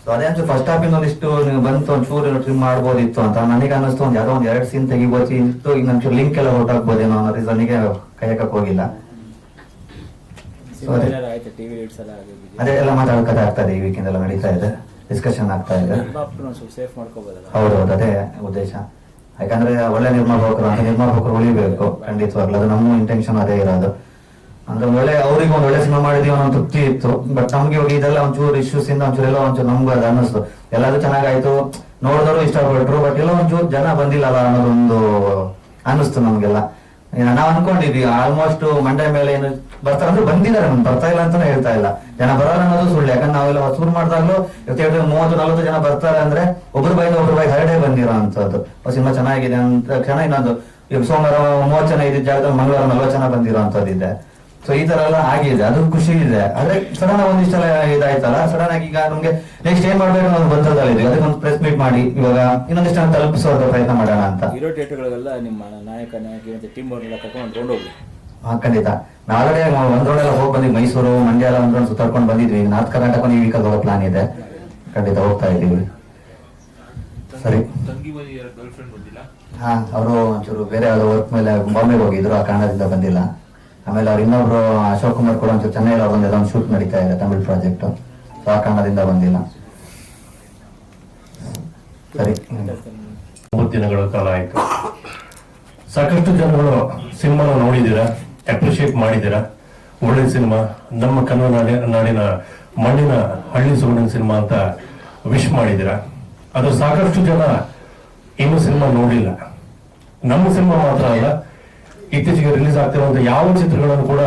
ಸೊ ಅದೇ ಅನ್ಸು ಫಸ್ಟ್ ಹಾಫ್ ಒಂದಿಷ್ಟು ಬಂತು, ಒಂಚೂರು ಟ್ರಿಮ್ ಮಾಡ್ಬೋದಿತ್ತು ಅಂತ ನನಗೆ ಅನ್ನಿಸ್ತು. ಯಾವ್ದೋ 2 ಸೀನ್ ತೆಗಿಬೋದಿತ್ತು, ಇನ್ನೊಂಚೂರು ಲಿಂಕ್ ಎಲ್ಲ ಹೊರಟಾಕ್ಬೋದೇನೋ ಅನ್ನೋ ರೀಸನ್ಗೆ ಕೈಯಕ್ಕೆ ಹೋಗಿಲ್ಲ. ಅದೇ ಎಲ್ಲ ಮಾತಾಡೋಕೆ ಆಗ್ತಾ ಇದೆ, ಈ ವೀಕೆಂಡ್ ಎಲ್ಲ ನಡೀತಾ ಇದೆ, ಡಿಸ್ಕಷನ್ ಆಗ್ತಾ ಇದೆ. ಹೌದೌದು, ಅದೇ ಉದ್ದೇಶ. ಯಾಕಂದ್ರೆ ಒಳ್ಳೆ ನಿರ್ಮಾಪಕರು ಉಳಿಬೇಕು ಖಂಡಿತವಾಗ್ಲೂ, ಅದು ನಮ್ಮ ಇಂಟೆನ್ಷನ್ ಅದೇ ಇರೋದು. ಅಂದ್ರೆ ಒಳ್ಳೆ ಅವ್ರಿಗೆ ಒಂದ್ ಒಳ್ಳೆ ಸಿನಿಮಾ ಮಾಡಿದೀವಿ ಅನ್ನೋ ತೃಪ್ತಿ ಇತ್ತು. ಬಟ್ ನಮ್ಗೆ ಇವಾಗ ಇದೆಲ್ಲ ಒಂಚೂರು ಇಶ್ಯೂಸ್ ಇಂದ ಒಂಚೂರು ನಮ್ಗೆ ಅದು ಅನ್ನಿಸ್ತು. ಎಲ್ಲಾದ್ರೂ ಚೆನ್ನಾಗಾಯ್ತು, ನೋಡಿದವರು ಇಷ್ಟಪಟ್ರು, ಬಟ್ ಎಲ್ಲ ಒಂಚೂರು ಜನ ಬಂದಿಲ್ಲ ಅನ್ನೋದೊಂದು ಅನ್ನಿಸ್ತು ನಮ್ಗೆಲ್ಲ. ನಾವ್ ಅನ್ಕೊಂಡಿದ್ವಿ ಆಲ್ಮೋಸ್ಟ್ ಮಂಡ್ಯ ಮೇಲೆ ಏನು ಬರ್ತಾರೆ ಅಂದ್ರೆ ಬಂದಿದ್ದಾರೆ, ಬರ್ತಾ ಇಲ್ಲ ಅಂತಾನೆ ಹೇಳ್ತಾ ಇಲ್ಲ, ಜನ ಬರಲ್ಲ ಅನ್ನೋದು ಸುಳ್ಳು. ಯಾಕಂದ್ರೆ ನಾವೆಲ್ಲ ಶುರು ಮಾಡಿದಾಗ್ಲೂ 30-40 ಜನ ಬರ್ತಾರೆ ಅಂದ್ರೆ ಒಬ್ರು ಬಾಯಿ ಹರಡೇ ಬಂದಿರೋ ಅಂತದ್ದು. ಸಿನಿಮಾ ಚೆನ್ನಾಗಿದೆ ಅಂತ ಕ್ಷಣ ಇನ್ನೊಂದು ಈಗ ಸೋಮವಾರ 30 ಜನ ಇದ್ದ ಜಾಗದಲ್ಲಿ ಮಂಗಳವಾರ 40 ಜನ ಬಂದಿರೋ ಅಂತದ್ದಿದೆ. ಸೊ ಈ ತರ ಎಲ್ಲ ಆಗಿದೆ, ಅದು ಖುಷಿ ಇದೆ. ಆದ್ರೆ ಸಡನ್ ಒಂದಿಷ್ಟೆಲ್ಲ ಇದಾಯ್ತಲ್ಲ, ಸಡನ್ ಆಗಿ ಈಗ ನಮ್ಗೆ ನೆಕ್ಸ್ಟ್ ಏನ್ ಮಾಡ್ಬೇಕು ಅನ್ನೋದು ಬಂದದಲ್ಲ, ಅದಕ್ಕೆ ಒಂದು ಪ್ರೆಸ್ ಮೀಟ್ ಮಾಡಿ ಇವಾಗ ಇನ್ನೊಂದಿಷ್ಟು ತಲುಪಿಸೋ ಪ್ರಯತ್ನ ಮಾಡೋಣ ಅಂತ. ನಿಮ್ಮ ನಾಯಕ ಟೀಮ್ ಅವರೆಲ್ಲ ಕರ್ಕೊಂಡು ಹೋಗಿ ಖಂಡಿತ. ನಾಳೆ ಒಂದ್ ರೌಂಡ್ ಎಲ್ಲ ಹೋಗಿ ಬಂದಿವಿ, ಮೈಸೂರು ಮಂಡ್ಯ ಎಲ್ಲ ಒಂದ್ ರೌಂಡ್ ಸುತ್ತಾಡ್ಕೊಂಡು ಬಂದಿದ್ವಿ. ನಾರ್ತ್ ಕರ್ನಾಟಕ ಈ ವೀಕಲ್ಲಿ ಹೋಗೋ ಪ್ಲಾನ್ ಇದೆ, ಖಂಡಿತ ಹೋಗ್ತಾ ಇದೀವಿ. ಸರಿ, ಹಾ, ಅವರು ಒಂಚೂರು ಬೇರೆ ಯಾವ್ದೋ ವರ್ಕ್ ಮೇಲೆ ಬಾಂಬೆಗೆ ಹೋಗಿದ್ರು, ಆ ಕಾರಣದಿಂದ ಬಂದಿಲ್ಲ. ಆಮೇಲೆ ಅವ್ರು ಇನ್ನೊಬ್ರು ಅಶೋಕ್ ಕುಮಾರ್ ಕೂಡ ಒಂಚೂರು ಚೆನ್ನೈಲಿ ಅವ್ರೊಂದು ಒಂದು ಶೂಟ್ ನಡೀತಾ ಇದೆ, ತಮಿಳ್ ಪ್ರಾಜೆಕ್ಟ್, ಸೊ ಆ ಕಾರಣದಿಂದ ಬಂದಿಲ್ಲ. ಸರಿ, 3 ದಿನಗಳ ಕಾಲ ಆಯ್ತು. ಸಾಕಷ್ಟು ಜನಗಳು ಸಿನಿಮಾನ ನೋಡಿದ್ದೀರಾ, ಅಪ್ರಿಶಿಯೇಟ್ ಮಾಡಿದ್ದೀರಾ. ಒಳ್ಳೆ ಸಿನಿಮಾ, ನಮ್ಮ ಕನ್ನಡ ನಾಡಿನ ಮಣ್ಣಿನ ಹಳ್ಳಿ ಸೊಗಡಿನ ಸಿನಿಮಾ ಅಂತ ವಿಶ್ ಮಾಡಿದ್ದೀರಾ. ಅದು ಸಾಕಷ್ಟು ಜನ ಇನ್ನೂ ಸಿನಿಮಾ ನೋಡಿಲ್ಲ. ನಮ್ಮ ಸಿನಿಮಾ ಮಾತ್ರ ಅಲ್ಲ, ಇತ್ತೀಚೆಗೆ ರಿಲೀಸ್ ಆಗ್ತಿರುವಂತ ಯಾವ ಚಿತ್ರಗಳನ್ನು ಕೂಡ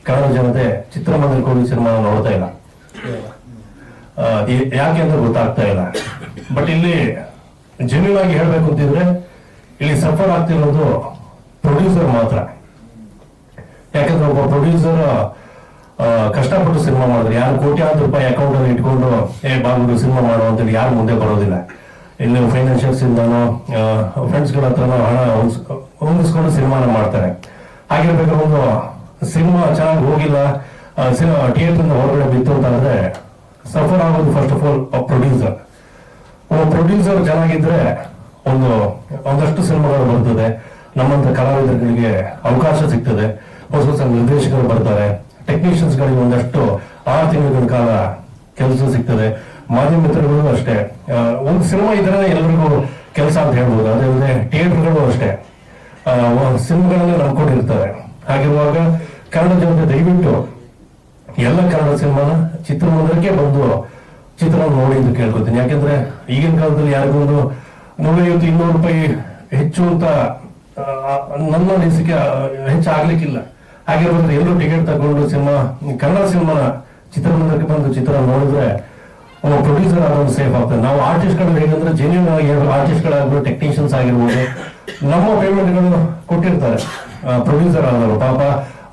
ಕನ್ನಡ ಜನತೆ ಚಿತ್ರಮಂದಿರಕ್ಕೆ ಹೋಗಿ ಸಿನಿಮಾ ನೋಡ್ತಾ ಇಲ್ಲ. ಯಾಕೆ ಅಂತ ಗೊತ್ತಾಗ್ತಾ ಇಲ್ಲ. ಬಟ್ ಇಲ್ಲಿ ಜೆನ್ಯೂನ್ ಆಗಿ ಹೇಳ್ಬೇಕು ಅಂತಿದ್ರೆ ಇಲ್ಲಿ ಸಫರ್ ಆಗ್ತಿರೋದು ಪ್ರೊಡ್ಯೂಸರ್ ಮಾತ್ರ. ಯಾಕಂದ್ರೆ ಒಬ್ಬ ಪ್ರೊಡ್ಯೂಸರ್ ಕಷ್ಟಪಟ್ಟು ಸಿನಿಮಾ ಮಾಡಿದ್ರೆ, ಯಾರು ಕೋಟ್ಯಾಂತರ ರೂಪಾಯಿ ಅಕೌಂಟ್ ಅಲ್ಲಿ ಇಟ್ಕೊಂಡು ಬಾಬು ಸಿನಿಮಾ ಮಾಡೋ ಅಂತೇಳಿ ಯಾರು ಮುಂದೆ ಬರೋದಿಲ್ಲ. ಇಲ್ಲಿ ಫೈನಾನ್ಷಿಯಲ್ಸ್ ಇಂದಾನೋ ಫ್ರೆಂಡ್ಸ್ ಗಳ ಹತ್ರನೋ ಹಣ ಹೊಂದಿಸ್ಕೊಂಡು ಸಿನಿಮಾನ ಮಾಡ್ತಾರೆ. ಹಾಗಿರ್ಬೇಕಾದ್ರೆ ಒಂದು ಸಿನಿಮಾ ಚೆನ್ನಾಗಿ ಹೋಗಿಲ್ಲ, ಥಿಯೇಟರ್ ಹೊರಗಡೆ ಬಿತ್ತು ಅಂತಂದ್ರೆ ಸಫರ್ ಆಗೋದು ಫಸ್ಟ್ ಆಫ್ ಆಲ್ ಪ್ರೊಡ್ಯೂಸರ್. ಒಬ್ಬ ಪ್ರೊಡ್ಯೂಸರ್ ಚೆನ್ನಾಗಿದ್ರೆ ಒಂದಷ್ಟು ಸಿನಿಮಾಗಳು ಬರ್ತದೆ, ನಮ್ಮಂತ ಕಲಾವಿದರಿಗೆ ಅವಕಾಶ ಸಿಗ್ತದೆ, ಹೊಸ ನಿರ್ದೇಶಕರು ಬರ್ತಾರೆ, ಟೆಕ್ನಿಷಿಯನ್ಸ್ ಗಳಿಗೆ ಒಂದಷ್ಟು 6 ತಿಂಗಳ ಕಾಲ ಕೆಲಸ ಸಿಗ್ತದೆ. ಮಾಧ್ಯಮ ಮಿತ್ರಗಳು ಅಷ್ಟೇ, ಒಂದು ಸಿನಿಮಾ ಇದ್ರೆ ಎಲ್ಲರಿಗೂ ಕೆಲಸ ಅಂತ ಹೇಳ್ಬೋದು. ಅದೇ ಥಿಯೇಟರ್ಗಳು ಅಷ್ಟೇ ಸಿನಿಮಾಗಳನ್ನೇ ನಂಬ್ಕೊಂಡಿರ್ತಾರೆ. ಹಾಗಿರುವಾಗ ಕನ್ನಡ ಜನತೆ ದಯವಿಟ್ಟು ಎಲ್ಲ ಕನ್ನಡ ಸಿನಿಮಾನ ಚಿತ್ರಮಂದಿರಕ್ಕೆ ಬಂದು ಚಿತ್ರ ನೋಡಿ ಅಂತ ಕೇಳ್ಕೊತೀನಿ. ಯಾಕೆಂದ್ರೆ ಈಗಿನ ಕಾಲದಲ್ಲಿ ಯಾರಿಗೊಂದು 150-200 ರೂಪಾಯಿ ಹೆಚ್ಚು ಅಂತ ನನ್ನ ಅನಿಸಿಕೆ ಹೆಚ್ಚಾಗ್ಲಿಕ್ಕಿಲ್ಲ. ಹಾಗಿರ್ಬೇಕಾದ್ರೆ ಎಲ್ಲರೂ ಟಿಕೆಟ್ ತಗೊಂಡು ಕನ್ನಡ ಸಿನಿಮಾನ ಚಿತ್ರಮಂದಿರಕ್ಕೆ ಬಂದು ಚಿತ್ರ ನೋಡಿದ್ರೆ ಒಬ್ಬ ಪ್ರೊಡ್ಯೂಸರ್ ಆಗೋದು ಸೇಫ್ ಆಗ್ತದೆ. ನಾವು ಆರ್ಟಿಸ್ಟ್ಗಳು ಹೇಗಂದ್ರೆ ಜೆನ್ಯೂನ್ ಆಗಿ ಆರ್ಟಿಸ್ಟ್ಗಳಾಗಿರ್ಬೋದು, ಟೆಕ್ನಿಷಿಯನ್ಸ್ ಆಗಿರ್ಬೋದು, ನಮ್ಮ ಪೇಮೆಂಟ್ಗಳು ಕೊಟ್ಟಿರ್ತಾರೆ. ಪ್ರೊಡ್ಯೂಸರ್ ಆದವರು ಪಾಪ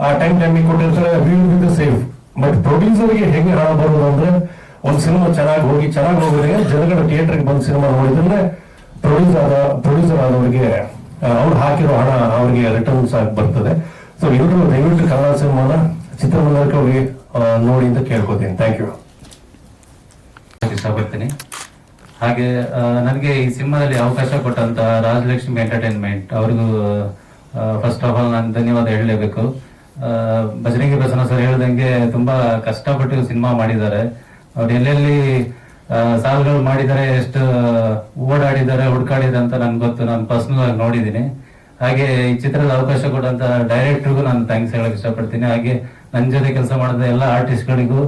ಆ ಟೈಮಿಗೆ ಕೊಟ್ಟಿರ್ತಾರೆ, ವಿಲ್ ಸೇಫ್. ಬಟ್ ಪ್ರೊಡ್ಯೂಸರ್ಗೆ ಹೇಗೆ ಹಣ ಬರೋದು ಅಂದ್ರೆ ಒಂದು ಸಿನಿಮಾ ಚೆನ್ನಾಗಿ ಹೋಗೋರಿಗೆ ಜನಗಳ ಥಿಯೇಟರ್ಗೆ ಬಂದು ಸಿನಿಮಾ ನೋಡಿದ್ರೆ ಪ್ರೊಡ್ಯೂಸರ್ ಆದವರಿಗೆ ಅವ್ರು ಹಾಕಿರೋ ಹಣ ಅವರಿಗೆ ರಿಟರ್ನ್ಸ್ ಆಗಿ ಬರ್ತದೆ. ಸೊ ಎಲ್ಲರೂ ದಯವಿಟ್ಟು ಕನ್ನಡ ಸಿನಿಮಾನ ಚಿತ್ರಮಂದಿರಕ್ಕೆ ಹೋಗಿ ನೋಡಿ ಅಂತ ಕೇಳ್ಕೊತೀನಿ. Thank you. ಇಷ್ಟಪಡ್ತೀನಿ. ಹಾಗೆ ನನಗೆ ಈ ಸಿನಿಮಾದಲ್ಲಿ ಅವಕಾಶ ಕೊಟ್ಟಂತ ರಾಜಲಕ್ಷ್ಮಿ ಎಂಟರ್ಟೈನ್ಮೆಂಟ್ ಅವ್ರಿಗೂ ಫಸ್ಟ್ ಆಫ್ ಆಲ್ ನಾನು ಧನ್ಯವಾದ ಹೇಳಲೇಬೇಕು. ಬಜರಂಗಿ ಪ್ರಸನ್ನ ಸರ್ ಹೇಳ್ದಂಗೆ ತುಂಬಾ ಕಷ್ಟಪಟ್ಟು ಸಿನಿಮಾ ಮಾಡಿದ್ದಾರೆ. ಅವ್ರು ಎಲ್ಲೆಲ್ಲಿ ಸಾಲುಗಳು ಮಾಡಿದ್ದಾರೆ, ಎಷ್ಟು ಓಡಾಡಿದ್ದಾರೆ, ಹುಡುಕಾಡಿದ್ದಾರೆ ಅಂತ ನನ್ಗೆ ಗೊತ್ತು. ನಾನು ಪರ್ಸನಲ್ ಆಗಿ ನೋಡಿದ್ದೀನಿ. ಹಾಗೆ ಈ ಚಿತ್ರದ ಅವಕಾಶ ಕೊಟ್ಟಂತ ಡೈರೆಕ್ಟರ್ಗೂ ನಾನು ಥ್ಯಾಂಕ್ಸ್ ಹೇಳಕ್ ಇಷ್ಟಪಡ್ತೀನಿ. ಹಾಗೆ ನನ್ನ ಜೊತೆ ಕೆಲಸ ಮಾಡಿದ ಎಲ್ಲ ಆರ್ಟಿಸ್ಟ್ಗಳಿಗೂ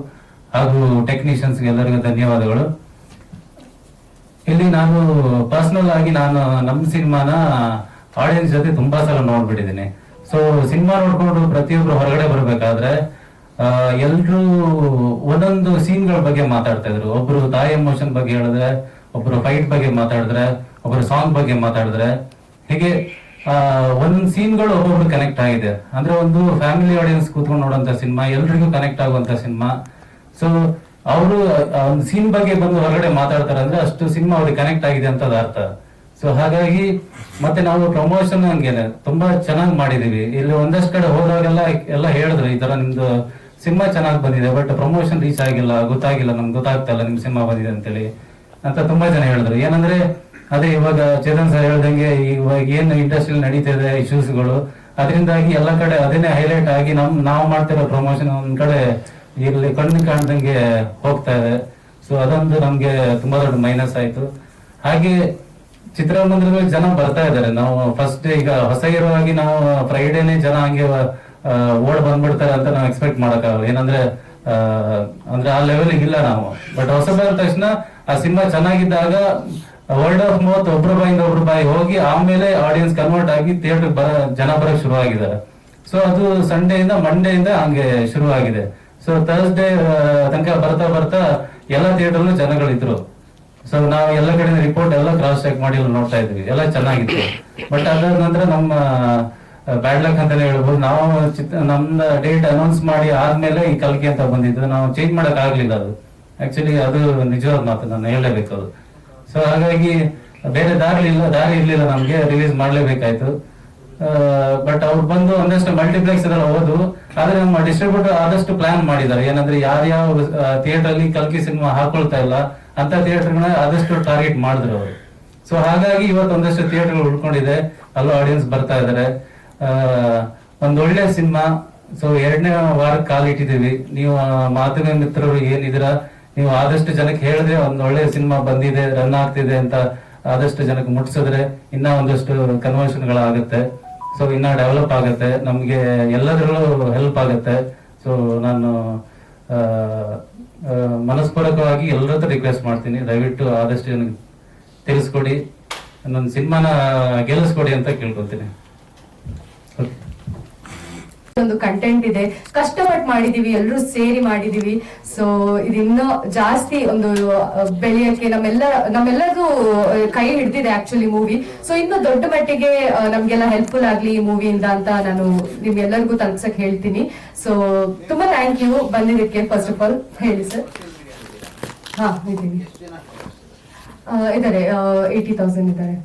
ಹಾಗೂ ಟೆಕ್ನಿಷಿಯನ್ಸ್ಗೆ ಎಲ್ಲರಿಗೂ ಧನ್ಯವಾದಗಳು. ಇಲ್ಲಿ ನಾನು ಪರ್ಸನಲ್ ಆಗಿ ನಮ್ಮ ಸಿನಿಮಾನ ಆಡಿಯನ್ಸ್ ಜೊತೆ ತುಂಬಾ ಸಲ ನೋಡ್ಬಿಟ್ಟಿದ್ದೀನಿ. ಸೊ ಸಿನಿಮಾ ನೋಡ್ಕೊಂಡು ಪ್ರತಿಯೊಬ್ರು ಹೊರಗಡೆ ಬರ್ಬೇಕಾದ್ರೆ ಎಲ್ರು ಒಂದೊಂದು ಸೀನ್ಗಳ ಬಗ್ಗೆ ಮಾತಾಡ್ತಾ ಇದ್ರು. ಒಬ್ರು ತಾಯಿ ಎಮೋಷನ್ ಬಗ್ಗೆ ಹೇಳಿದ್ರೆ, ಒಬ್ರು ಫೈಟ್ ಬಗ್ಗೆ ಮಾತಾಡಿದ್ರೆ, ಒಬ್ರು ಸಾಂಗ್ ಬಗ್ಗೆ ಮಾತಾಡಿದ್ರೆ, ಹೀಗೆ ಒಂದೊಂದು ಸೀನ್ಗಳು ಒಬ್ಬೊಬ್ರು ಕನೆಕ್ಟ್ ಆಗಿದೆ. ಅಂದ್ರೆ ಒಂದು ಫ್ಯಾಮಿಲಿ ಆಡಿಯನ್ಸ್ ಕೂತ್ಕೊಂಡು ನೋಡುವಂತ ಸಿನಿಮಾ, ಎಲ್ರಿಗೂ ಕನೆಕ್ಟ್ ಆಗುವಂತ ಸಿನಿಮಾ. ಸೊ ಅವರು ಒಂದು ಸೀನ್ ಬಗ್ಗೆ ಬಂದು ಹೊರಗಡೆ ಮಾತಾಡ್ತಾರೆ ಅಂದ್ರೆ ಅಷ್ಟು ಸಿನಿಮಾ ಅವ್ರಿಗೆ ಕನೆಕ್ಟ್ ಆಗಿದೆ ಅಂತ ಅರ್ಥ. ಸೊ ಹಾಗಾಗಿ ಮತ್ತೆ ನಾವು ಪ್ರಮೋಷನ್ ಹಂಗೇನೆ ತುಂಬಾ ಚೆನ್ನಾಗಿ ಮಾಡಿದೀವಿ. ಇಲ್ಲಿ ಒಂದಷ್ಟು ಕಡೆ ಹೋದಾಗೆಲ್ಲ ಎಲ್ಲ ಹೇಳಿದ್ರು ಈ ತರ ನಿಮ್ದು ಸಿನಿಮಾ ಚೆನ್ನಾಗಿ ಬಂದಿದೆ, ಬಟ್ ಪ್ರಮೋಷನ್ ರೀಚ್ ಆಗಿಲ್ಲ, ಗೊತ್ತಾಗಿಲ್ಲ, ನಮ್ಗೆ ಗೊತ್ತಾಗ್ತಾ ಇಲ್ಲ ನಿಮ್ ಸಿನಿಮಾ ಬಂದಿದೆ ಅಂತೇಳಿ ಅಂತ ತುಂಬಾ ಜನ ಹೇಳಿದ್ರು. ಏನಂದ್ರೆ ಅದೇ ಇವಾಗ ಚೇತನ್ ಸರ್ ಹೇಳ್ದಂಗೆ ಇವಾಗ ಏನ್ ಇಂಡಸ್ಟ್ರಿಯಲ್ಲಿ ನಡೀತಿದೆ ಇಶ್ಯೂಸ್ಗಳು, ಅದರಿಂದಾಗಿ ಎಲ್ಲ ಕಡೆ ಅದೇನೆ ಹೈಲೈಟ್ ಆಗಿ ನಾವು ಮಾಡ್ತಿರೋ ಪ್ರಮೋಷನ್ ಒಂದ್ ಕಡೆ ಇಲ್ಲಿ ಕಣ್ಣು ಕಾಣ್ದಂಗೆ ಹೋಗ್ತಾ ಇದೆ. ಸೊ ಅದೊಂದು ನಮ್ಗೆ ತುಂಬಾ ದೊಡ್ಡ ಮೈನಸ್ ಆಯ್ತು. ಹಾಗೆ ಚಿತ್ರಮಂದಿರದಲ್ಲಿ ಜನ ಬರ್ತಾ ಇದಾರೆ. ನಾವು ಫಸ್ಟ್ ಈಗ ಹೊಸ ಹೀರೋವಾಗಿ ನಾವು ಫ್ರೈಡೇನೆ ಜನ ಹಂಗೆ ಓಡ್ ಬಂದ್ಬಿಡ್ತಾರೆ ಅಂತ ನಾವು ಎಕ್ಸ್ಪೆಕ್ಟ್ ಮಾಡಕ್ಕಾಗಲ್ಲ. ಏನಂದ್ರೆ ಅಂದ್ರೆ ಆ ಲೆವೆಲ್ ಇಲ್ಲ ನಾವು. ಬಟ್ ಹೊಸ ಬಂದ ತಕ್ಷಣ ಆ ಸಿನಿಮಾ ಚೆನ್ನಾಗಿದ್ದಾಗ ವರ್ಡ್ ಆಫ್ ಮೌತ್ ಒಬ್ರ ಬಾಯಿಂದ ಒಬ್ರ ಬಾಯಿ ಹೋಗಿ ಆಮೇಲೆ ಆಡಿಯನ್ಸ್ ಕನ್ವರ್ಟ್ ಆಗಿ ಥಿಯೇಟರ್ ಜನ ಬರಕ್ ಶುರು ಆಗಿದ್ದಾರೆ. ಸೊ ಅದು ಸಂಡೇಯಿಂದ ಮಂಡೇಯಿಂದ ಹಂಗೆ ಶುರು ಆಗಿದೆ. ಸೊ ಥರ್ಸ್ಡೇ ತನಕ ಬರ್ತಾ ಬರ್ತಾ ಎಲ್ಲ ಥಿಯೇಟರ್ಲು ಜನಗಳಿದ್ರು. ಸೊ ನಾವು ಎಲ್ಲ ಕಡೆ ರಿಪೋರ್ಟ್ ಎಲ್ಲ ಕ್ರಾಸ್ ಚೆಕ್ ಮಾಡಿ ನೋಡ್ತಾ ಇದ್ವಿ, ಎಲ್ಲ ಚೆನ್ನಾಗಿತ್ತು. ಬಟ್ ಅದಾದ ನಂತರ ನಮ್ಮ ಬ್ಯಾಡ್ ಲಕ್ ಅಂತಾನೆ ಹೇಳ್ಬೋದು. ನಾವು ನಮ್ದ ಡೇಟ್ ಅನೌನ್ಸ್ ಮಾಡಿ ಆದ್ಮೇಲೆ ಈ ಕಲ್ಕಿ ಅಂತ ಬಂದಿದ್ದು, ನಾವು ಚೇಂಜ್ ಮಾಡಕ್ ಆಗ್ಲಿಲ್ಲ. ಅದು ಆಕ್ಚುಲಿ ಅದು ನಿಜವಾದ ಮಾತು, ನಾನು ಹೇಳಲೇಬೇಕು ಅದು. ಸೊ ಹಾಗಾಗಿ ಬೇರೆ ದಾರಿ ಇರ್ಲಿಲ್ಲ ನಮ್ಗೆ, ರಿಲೀಸ್ ಮಾಡ್ಲೇಬೇಕಾಯ್ತು. ಬಟ್ ಅವ್ರು ಬಂದು ಒಂದಷ್ಟು ಮಲ್ಟಿಪ್ಲೆಕ್ಸ್ ಇದೆಲ್ಲ ಹೋದು, ಆದ್ರೆ ನಮ್ಮ ಡಿಸ್ಟ್ರಿಬ್ಯೂಟರ್ ಆದಷ್ಟು ಪ್ಲಾನ್ ಮಾಡಿದ್ದಾರೆ. ಏನಂದ್ರೆ ಯಾರ್ಯಾವ ಥಿಯೇಟರ್ ಅಲ್ಲಿ ಕಲ್ಕಿ ಸಿನಿಮಾ ಹಾಕೊಳ್ತಾ ಇಲ್ಲ ಅಂತ ಥಿಯೇಟರ್ಗಳನ್ನ ಆದಷ್ಟು ಟಾರ್ಗೆಟ್ ಮಾಡಿದ್ರು ಅವರು. ಸೊ ಹಾಗಾಗಿ ಇವತ್ತು ಒಂದಷ್ಟು ಥಿಯೇಟರ್ಗಳು ಉಳ್ಕೊಂಡಿದೆ, ಅಲ್ಲೂ ಆಡಿಯನ್ಸ್ ಬರ್ತಾ ಇದಾರೆ. ಒಂದ್ ಒಳ್ಳೆ ಸಿನಿಮಾ. ಸೊ 2ನೇ ವಾರಕ್ಕೆ ಕಾಲಿಟ್ಟಿದೀವಿ. ನೀವು ಮಾಧ್ಯಮ ಮಿತ್ರರು ಏನಿದ್ದೀರಾ, ನೀವು ಆದಷ್ಟು ಜನಕ್ಕೆ ಹೇಳಿದ್ರೆ ಒಂದ್ ಒಳ್ಳೆ ಸಿನಿಮಾ ಬಂದಿದೆ, ರನ್ ಆಗ್ತಿದೆ ಅಂತ ಆದಷ್ಟು ಜನಕ್ಕೆ ಮುಟ್ಸಿದ್ರೆ ಇನ್ನ ಒಂದಷ್ಟು ಕನ್ವರ್ಷನ್ಗಳಾಗುತ್ತೆ. ಸೊ ಇನ್ನ ಡೆವಲಪ್ ಆಗುತ್ತೆ, ನಮ್ಗೆ ಎಲ್ಲದರಲ್ಲೂ ಹೆಲ್ಪ್ ಆಗುತ್ತೆ. ಸೊ ನಾನು ಮನಸ್ಪೂರ್ವಕವಾಗಿ ಎಲ್ಲರ ಹತ್ರ ರಿಕ್ವೆಸ್ಟ್ ಮಾಡ್ತೀನಿ, ದಯವಿಟ್ಟು ಆದಷ್ಟು ಜನಕ್ಕೆ ತಿಳಿಸ್ಕೊಡಿ, ನನ್ನ ಸಿನಿಮಾನ ಗೆಲ್ಲಿಸ್ಕೊಡಿ ಅಂತ ಕೇಳ್ಕೊತೀನಿ. ಓಕೆ. ಒಂದು ಕಂಟೆಂಟ್ ಇದೆ, ಕಷ್ಟಪಟ್ಟು ಮಾಡಿದೀವಿ, ಎಲ್ಲರೂ ಸೇರಿ ಮಾಡಿದೀವಿ. ಸೊ ಇದು ಇನ್ನೂ ಜಾಸ್ತಿ ಒಂದು ಬೆಳೆಯಕ್ಕೆ ನಮ್ಮೆಲ್ಲರಿಗೂ ಕೈ ಹಿಡ್ದಿದೆ ಆಕ್ಚುಲಿ ಮೂವಿ. ಸೊ ಇನ್ನು ದೊಡ್ಡ ಮಟ್ಟಿಗೆ ನಮ್ಗೆಲ್ಲ ಹೆಲ್ಪ್ಫುಲ್ ಆಗ್ಲಿ ಈ ಮೂವಿಯಿಂದ ಅಂತ ನಾನು ನಿಮ್ಗೆಲ್ಲರಿಗೂ ತಲುಪ್ಸಕ್ ಹೇಳ್ತೀನಿ. ಸೊ ತುಂಬಾ ಥ್ಯಾಂಕ್ ಯು ಬಂದಿದ್ದಕ್ಕೆ. ಫಸ್ಟ್ ಆಫ್ ಆಲ್ ಹೇಳಿ ಸರ್. ಹಾ ಇದ್ದೀನಿ, ಇದಾರೆ 80,000 ಇದ್ದಾರೆ.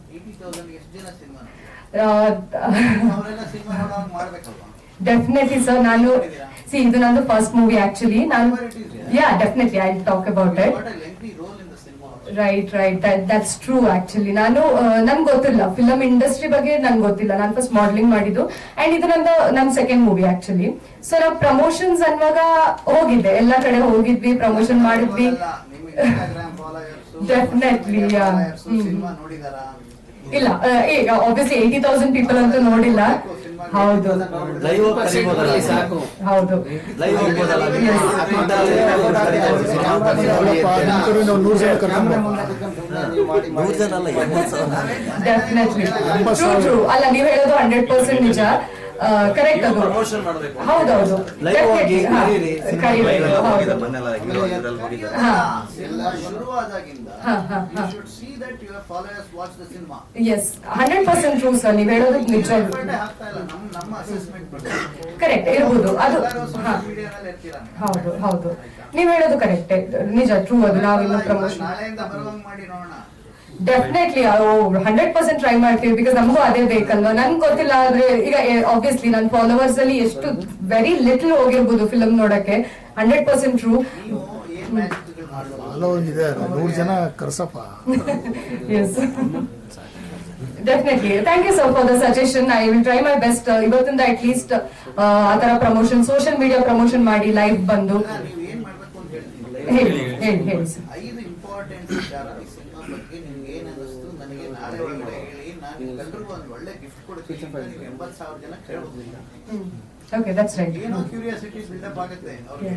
Definitely sir. ನಾನು ಇದು ನಂದು ಫಸ್ಟ್ ಮೂವಿ ಆಕ್ಚುಲಿ. ನಾನು definitely I talk about it. Right that's true. Actually ನನ್ಗೆ ಗೊತ್ತಿಲ್ಲ ಫಿಲಂ ಇಂಡಸ್ಟ್ರಿ ಬಗ್ಗೆ, ನನ್ಗೆ ಗೊತ್ತಿಲ್ಲ. ನಾನು ಫಸ್ಟ್ ಮಾಡಲಿಂಗ್ ಮಾಡಿದ್ದು ಅಂಡ್ ಇದು ನನ್ ಸೆಕೆಂಡ್ ಮೂವಿ ಆಕ್ಚುಲಿ. ಸೊ ನಾವು ಪ್ರಮೋಷನ್ಸ್ ಅನ್ನುವಾಗ ಹೋಗಿದ್ದೆ, ಎಲ್ಲಾ ಕಡೆ ಹೋಗಿದ್ವಿ, ಪ್ರಮೋಷನ್ ಮಾಡಿದ್ವಿ. ಡೆಫಿನೆಟ್ಲಿ ಇಲ್ಲ, ಈಗ ಆಬ್ವಿಯಸ್ಲಿ 80,000 ಪೀಪಲ್ ಅಂತೂ ನೋಡಿಲ್ಲ. ಹೌದು ಹೌದು ಡೆಫಿನೆಟ್ಲಿ ಟ್ರೂ. ಅಲ್ಲ, ನೀವ್ ಹೇಳೋದು 100% ನಿಜ, ಕರೆಕ್ಟ್. ಅದು ಹೌದೌದು ಎಸ್ 100% ಟ್ರೂ ಸರ್. ನೀವ್ ಹೇಳೋದು ನಿಜ, ಕರೆಕ್ಟ್ ಇರ್ಬೋದು. ಅದು ಹೌದು ನೀವ್ ಹೇಳೋದು ಕರೆಕ್ಟ್, ನಿಜ, ಟ್ರೂ. ಅದು ನಾವಿನ್ನು ಪ್ರಮೋಷನ್ ಡೆಫಿನೆಟ್ಲಿ 100% ಟ್ರೈ ಮಾಡ್ತೀವಿ. ಬಿಕಾಸ್ ನಮಗೂ ಅದೇ ಬೇಕಲ್ವಾ. ನನ್ಗೆ ಗೊತ್ತಿಲ್ಲ ಆದ್ರೆ ಈಗ ಆಬ್ವಿಯಸ್ಲಿ ನನ್ನ ಫಾಲೋವರ್ಸ್ ಅಲ್ಲಿ ಎಷ್ಟು ವೆರಿ ಲಿಟಲ್ ಹೋಗಿರ್ಬೋದು ಫಿಲಂ ನೋಡಕ್ಕೆ. 100% ಟ್ರೂ. 100 ಜನ ಕರ್ಸಪ್ಪ. Yes definitely. Thank you sir for the suggestion. I will try my best. ಇವತ್ತಿಂದ ಅಟ್ ಲೀಸ್ಟ್ ಆ ತರ ಪ್ರಮೋಷನ್, ಸೋಷಿಯಲ್ ಮೀಡಿಯಾ ಪ್ರಮೋಷನ್ ಮಾಡಿ ಲೈವ್ ಬಂದು ಹೇಳಿ ಸರ್. ಒಳ್ಳೆ ಗಿಫ್ಟ್ ಕೊಡ್ತೀನಿ, 80,000 ಜನ ಕೇಳಬಹುದು. Okay, that's right. ಏನೋ ಕ್ಯೂರಿಯಾಸಿಟಿ ಬಿಲ್ಡಪ್ ಆಗುತ್ತೆ ಅವ್ರಿಗೆ.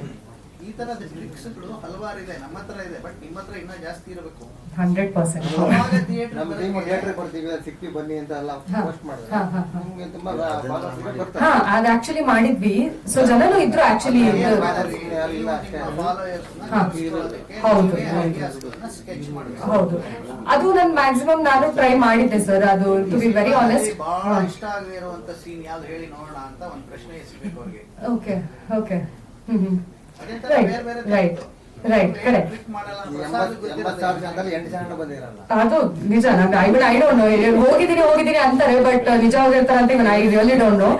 ಈ ತರದ ಟ್ರಿಕ್ಸ್ಗಳು ಹಲವಾರು ಇದೆ, ನಮ್ಮ ಹತ್ರ ಇದೆ, ಬಟ್ ನಿಮ್ಮ ಹತ್ರ ಇನ್ನೂ ಜಾಸ್ತಿ ಇರಬೇಕು. 100%. ಥಿಯೇಟರ್ ಬರ್ತೀವಿ, ಸಿಕ್ತಿ ಬನ್ನಿ ಅಂತ ಎಲ್ಲ ಪೋಸ್ಟ್ ಮಾಡಿದ್ರೆ ನಿಮ್ಗೆ ತುಂಬಾ ಅದು ಆಕ್ಚುಲಿ ಮಾಡಿದ್ವಿ. ಸೊ ಜನನು ಇದ್ರು ಆಕ್ಚುಲಿ. ಹೌದು, ಅದು ನನ್ ಮ್ಯಾಕ್ಸಿಮಮ್ ನಾನು ಟ್ರೈ ಮಾಡಿದ್ದೆ ಸರ್. ಅದು ಟು ಬಿ ವೆರಿ ಆನೆಸ್ಟ್ ಬಹಳ ಇಷ್ಟ ಆಗದೆ ಇರುವಂತ ಸೀನ್ ಯಾವ್ದು ಹೇಳಿ ನೋಡೋಣ ಅಂತ ಒಂದು ಪ್ರಶ್ನೆ ಎಸಬೇಕು ಅವ್ರಿಗೆ. Okay right correct. ಅದು ನಿಜ. ಐ ಡೋಂಟ್ ನೋ, ಹೋಗಿದ್ದೀನಿ ಅಂತಾರೆ, ಬಟ್ ನಿಜ ಹೋಗಿರ್ತಾರೆ ಅಂತ even I really don't know.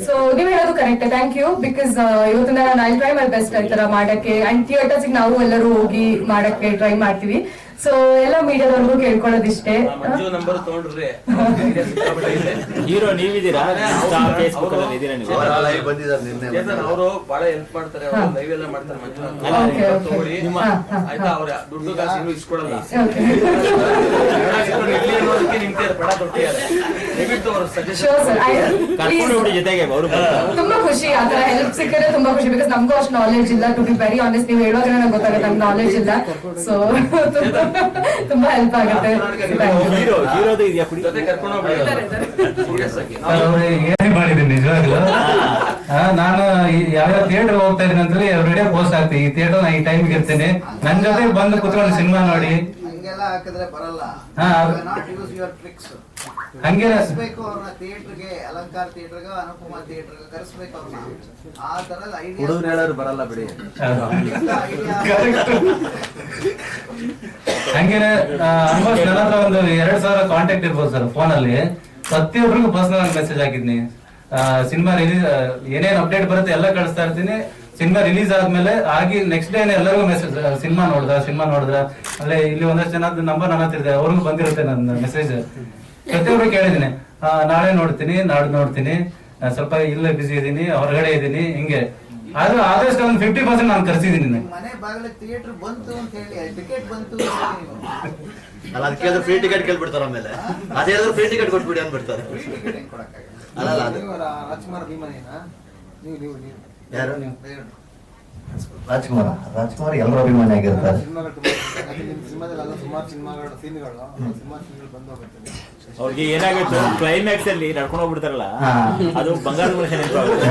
So ನೀವ್ ಹೇಳೋದು ಕರೆಕ್ಟ್. Thank you. ಬಿಕಾಸ್ ಇವತ್ತಿಂದ ನಾನು ಐ ಟ್ರೈ ಮೈ ಬೆಸ್ಟ್ ಈ ತರ ಮಾಡಕ್ಕೆ. ಅಂಡ್ ಥಿಯೇಟರ್ಸ್ ನಾವು ಎಲ್ಲರೂ ಹೋಗಿ ಮಾಡಕ್ಕೆ ಟ್ರೈ ಮಾಡ್ತೀವಿ. ಸೊ ಎಲ್ಲ ಮೀಡಿಯಾದವ್ರಿಗೂ ಕೇಳ್ಕೊಳ್ಳೋದಿಷ್ಟೇ. ಹೀರೋ ನೀವಿದ್ದೀರಾ, ಫೇಸ್ಬುಕ್ ಅಲ್ಲಿ ಇದೀರಾ ನೀವು? ಅವರು ಬಹಳ ಹೆಲ್ಪ್ ಮಾಡ್ತಾರೆ, ಲೈವ್ ಎಲ್ಲ ಮಾಡ್ತಾರೆ. ಆಯ್ತಾ, ಅವ್ರ ದುಡ್ಡು ಕಾಸು ಇನ್ನೂ ಇಸ್ಕೊಡಲ್ಲ. ತುಂಬಾ ಖುಷಿ ಆತರ ಹೆಲ್ಪ್ ಸಿಕ್ಕರೆ, ತುಂಬಾ ಖುಷಿ. ಬಿಕಾಸ್ ನಮಗೂ ಅಷ್ಟು ನಾಲೆಜ್ ಇಲ್ಲ, ಟು ಬಿ ವೆರಿ ಆನೆಸ್ಟ್. ನೀವು ಹೇಳುವಾಗ ನನಗೆ ಗೊತ್ತಾಗುತ್ತೆ ನಮ್ಗೆ ನಾಲೆಜ್ ಇಲ್ಲ. ಸೊ ತುಂಬಾ ಹೆಲ್ಪ್ ಆಗುತ್ತೆ. ಏನೇ ಮಾಡಿದ್ದೀನಿ ನಿಜವಾಗ್ಲು. ನಾನು ಯಾವ್ಯಾವ ಥಿಯೇಟರ್ ಹೋಗ್ತಾ ಇದೀನಿ ಅಂತೇಳಿ ಎವ್ರಿಡೇ ಪೋಸ್ಟ್ ಆಗ್ತೀನಿ. ಈ ಥಿಯೇಟರ್ ನಾ ಈ ಟೈಮ್ಗೆ ಇರ್ತೀನಿ, ನನ್ ಜೊತೆ ಬಂದು ಕುತ್ಕೊಂಡು ಸಿನಿಮಾ ನೋಡಿ. ಹಂಗೆಲ್ಲ ಹಾಕಿದ್ರೆ ಬರಲ್ಲ. ಹಂಗೆ ಕರೆಸ್ಬೇಕು ಅವ್ರನ್ನ ಥಿಯೇಟರ್ಗೆ, ಅಲಂಕಾರ ಥಿಯೇಟರ್ಗೆ, ಅನುಪಮ ಥಿಯೇಟರ್ಗೆ ಕರೆಸ್ಬೇಕು ಅವ್ರನ್ನ. ಆ ತರದ ಐಡಿಯಾ ಬರಲ್ಲ ಬಿಡಿ. ಹಂಗೇನೆ ಆಲ್ಮೋಸ್ಟ್ ನನ್ನ ಹತ್ರ ಒಂದು 2,000 ಕಾಂಟ್ಯಾಕ್ಟ್ ಇರ್ಬೋದು ಸರ್ ಫೋನಲ್ಲಿ. ಪ್ರತಿಯೊಬ್ಬರಿಗೂ ಪರ್ಸನಲ್ ಆಗಿ ಮೆಸೇಜ್ ಹಾಕಿದ್ನಿ. ಸಿನಿಮಾ ರಿಲೀಸ್ ಏನೇನ್ ಅಪ್ಡೇಟ್ ಬರುತ್ತೆ ಎಲ್ಲ ಕಳಿಸ್ತಾ ಇರ್ತೀನಿ. ಸಿನಿಮಾ ರಿಲೀಸ್ ಆದ್ಮೇಲೆ ಆಗಿ ನೆಕ್ಸ್ಟ್ ಡೇ ಎಲ್ಲರಿಗೂ ಮೆಸೇಜ್, ಸಿನಿಮಾ ನೋಡಿದ್ರ ಅಲ್ಲೇ ಇಲ್ಲಿ ಒಂದಷ್ಟು ಜನ ನಂಬರ್ ನನ್ನ ಹತ್ರ ಇದೆ, ಅವ್ರಿಗೂ ಬಂದಿರುತ್ತೆ ನನ್ನ ಮೆಸೇಜ್. ಪ್ರತಿಯೊಬ್ರು ಕೇಳಿದೀನಿ, ನಾಳೆ ನೋಡ್ತೀನಿ, ನಾಡ್ದು ನೋಡ್ತೀನಿ, ಸ್ವಲ್ಪ ಇಲ್ಲೇ ಬಿಸಿ ಇದೀನಿ, ಹೊರಗಡೆ ಇದೀನಿ, ಹಿಂಗೆ. ಆದ್ರೂ ಆದಷ್ಟು ಒಂದು 50% ನಾನು ಕರ್ಸಿದೀನಿ. ಮನೆ ಬಾಗಿಲ ಥಿಯೇಟರ್ ಬಂತು ಅಂತ ಹೇಳಿ ಟಿಕೆಟ್ ಬಂತು ಅಲ್ಲ, ಅದಕ್ಕೆ ಫ್ರೀ ಟಿಕೆಟ್ ಕೇಳ್ಬಿಡ್ತಾರ. ಆಮೇಲೆ ಅದೇ ಫ್ರೀ ಟಿಕೆಟ್ ಕೊಟ್ಬಿಡಿ ಅಂದ್ಬಿಡ್ತಾರೆ. ಅಲ್ಲ ರಾಜ್ಕುಮಾರ್ ಅಭಿಮಾನಿನಾ ನೀವು? ಯಾರು? ರಾಜ್ಕುಮಾರ್ ಎಲ್ಲರೂ ಅಭಿಮಾನಿ ಆಗಿರ್ತಾರೆ. ಅವ್ರಿಗೆ ಏನಾಗುತ್ತೆ ಕ್ಲೈಮ್ಯಾಕ್ಸ್ ಅಲ್ಲಿ ನಡ್ಕೊಂಡು ಹೋಗ್ಬಿಡ್ತಾರಲ್ಲ, ಅದು ಬಂಗಾರದ ಮನುಷ್ಯ ನೆನಪಾಗುತ್ತೆ.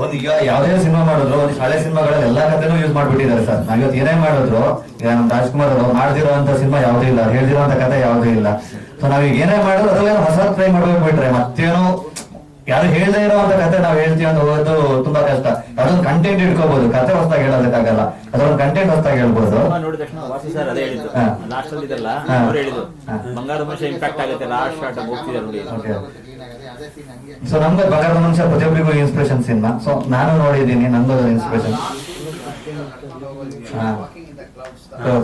ಒಂದು ಈಗ ಯಾವ್ದೇ ಸಿನಿಮಾ ಮಾಡಿದ್ರು ಒಂದು ಹಳೆ ಸಿನಿಮಾಗಳಲ್ಲಿ ಎಲ್ಲಾ ಕಥೆನೂ ಯೂಸ್ ಮಾಡ್ಬಿಟ್ಟಿದ್ದಾರೆ ಸರ್. ನಾವ್ ಇವತ್ತು ಏನೇ ಮಾಡಿದ್ರು, ಈಗ ನಮ್ ರಾಜ್ಕುಮಾರ್ ಅವರು ಮಾಡ್ದಿರೋಂತ ಸಿನಿಮಾ ಯಾವ್ದೂ ಇಲ್ಲ, ಹೇಳ್ದಿರೋಂತ ಕಥೆ ಯಾವ್ದೂ ಇಲ್ಲ. ಸೊ ನಾವೀಗ ಏನೇ ಮಾಡಿದ್ರು ಅದ್ರಲ್ಲಿ ಹೊಸ ಟ್ರೈ ಮಾಡ್ಬೇಕು ಬಿಟ್ರೆ ಮತ್ತೇನು ಯಾರು ಹೇಳ್ದೇ ಇರೋಂತ ಕತೆ ನಾವ್ ಹೇಳ್ತೀವಿ ಅಂತ ಹೋಗೋದು ತುಂಬಾ ಕಷ್ಟ. ಅದೊಂದು ಕಂಟೆಂಟ್ ಇಟ್ಕೋಬಹುದು, ಕತೆ ಹೊಸದಾಗಿ ಹೇಳೋದಕ್ಕಾಗಲ್ಲ, ಅದೊಂದು ಕಂಟೆಂಟ್ ಹೊಸದಾಗಿ ಹೇಳ್ಬೋದು. ನೋಡಿದ ತಕ್ಷಣ ವಾಸು ಸರ್ ಅದೇ ಹೇಳಿದ್ರು, ಲಾಸ್ಟ್ ಅಲ್ಲಿ ಇದೆಲ್ಲ ಅವ್ರು ಹೇಳಿದ್ರು ಬಂಗಾರದ ಮನುಷ್ಯ ಇಂಪ್ಯಾಕ್ಟ್ ಆಗುತ್ತೆ ಲಾಸ್ಟ್ ಶಾರ್ಟ್ ಹೋಗ್ತಿದ್ದಾರೆ ನೋಡಿ. ಸೊ ನಮ್ಗೆ ಬಂಗಾರದ ಮನುಷ್ಯ ಪ್ರತಿಯೊಬ್ಬರಿಗೂ ಇನ್ಸ್ಪಿರೇಷನ್ ಸಿನಿಮಾ. ಸೊ ನಾನು ನೋಡಿದ್ದೀನಿ, ನಂಗೂ ಇನ್ಸ್ಪಿರೇಷನ್.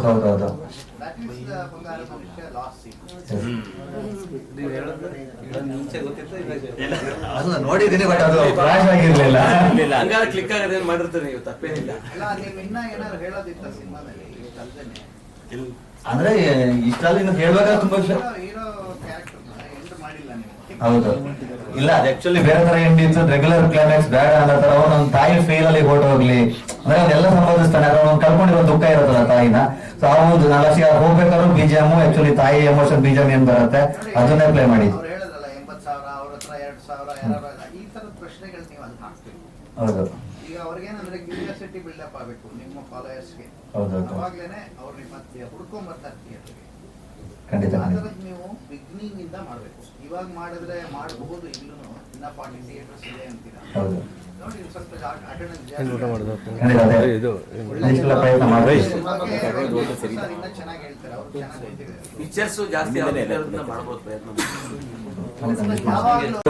ಹೌದೌದು. ಅಲ್ಲ ನೋಡಿದ್ದೀನಿ, ಬಟ್ ಅದು ಫ್ಲಾಶ್ ಆಗಿರ್ಲಿಲ್ಲ. ಕ್ಲಿಕ್ ಆಗೋದೇನ್ ಮಾಡಿರ್ತೀರಿ ನೀವು, ತಪ್ಪೇನಿಲ್ಲ. ಅಂದ್ರೆ ಇಷ್ಟಲ್ಲಿ ಹೇಳ್ಬೇಕಾದ್ರೆ ತುಂಬಾ ಹೌದು. ಇಲ್ಲ ಅದು ಆಕ್ಚುಲಿ ಬೇರೆ ತರ ಎಂಡ್ ಇತ್ತು, ರೆಗ್ಯುಲರ್ ಕ್ಲೈಮ್ಯಾಕ್ಸ್ ಬೇಡ ಅನ್ನೋ ತರ ಅವ್ನ ತಾಯಿ ಫೀಲ್ ಅಲ್ಲಿ ಹೊರಟೋಗ್ಲಿ ಅಂದ್ರೆ ಅವನ್ನೆಲ್ಲ ಸಂಬೋಧಿಸ್ತಾನೆ. ಅವ್ನು ಕಳ್ಕೊಂಡಿರೋ ದುಃಖ ಇರುತ್ತಲ್ಲ ತಾಯಿನ. ಸೊ ಹೌದು, ನಾಲ್ಕು ಹೋಗ್ಬೇಕಾದ್ರೂ ಬಿಜಿಎಮ್ ಆಕ್ಚುಲಿ ತಾಯಿ ಎಮೋಷನ್ ಬಿಜಿಎಮ್ ಏನ್ ಬರುತ್ತೆ ಅದನ್ನೇ ಪ್ಲೇ ಮಾಡಿದ್ದು. ಹೌದು. ಈಗ ಅವ್ರಿಗೇನಂದ್ರೆ ಕ್ಯೂರಿಯಾಸಿಟಿ ಬಿಲ್ಡಪ್ ಆಗಬೇಕು ನಿಮ್ಮ ಫಾಲೋಯರ್ಸ್ಗೆ. ಅವಾಗ್ಲೇನೆ ಅವ್ರಿಗೆ ಮತ್ತೆ ಹುಡ್ಕೊಂಡ್ ಬರ್ತಾರೆ ಥಿಯೇಟರ್ಗೆ. ಖಂಡಿತ ನೀವು ಬಿಗ್ನಿಂಗ್ ಇಂದ ಮಾಡ್ಬೇಕು. ಇವಾಗ ಮಾಡಿದ್ರೆ ಮಾಡಬಹುದು, ಇಲ್ಲೂ ಇನ್ನ 40 ಥಿಯೇಟರ್ಸ್ ಇದೆ ಅಂತೀರಾ. ಹೌದು. ನೋಡಿ ಸ್ವಲ್ಪ ಅಟೆಂಡೆನ್ಸ್ ಪ್ರಯತ್ನ ಮಾಡಿ. ಇನ್ನ ಚೆನ್ನಾಗಿ ಹೇಳ್ತಾರೆ ಅವ್ರು, ಚೆನ್ನಾಗಿ ಪಿಕ್ಚರ್ಸ್ ಜಾಸ್ತಿ ಮಾಡ್ಬೋದು ಪ್ರಯತ್ನ.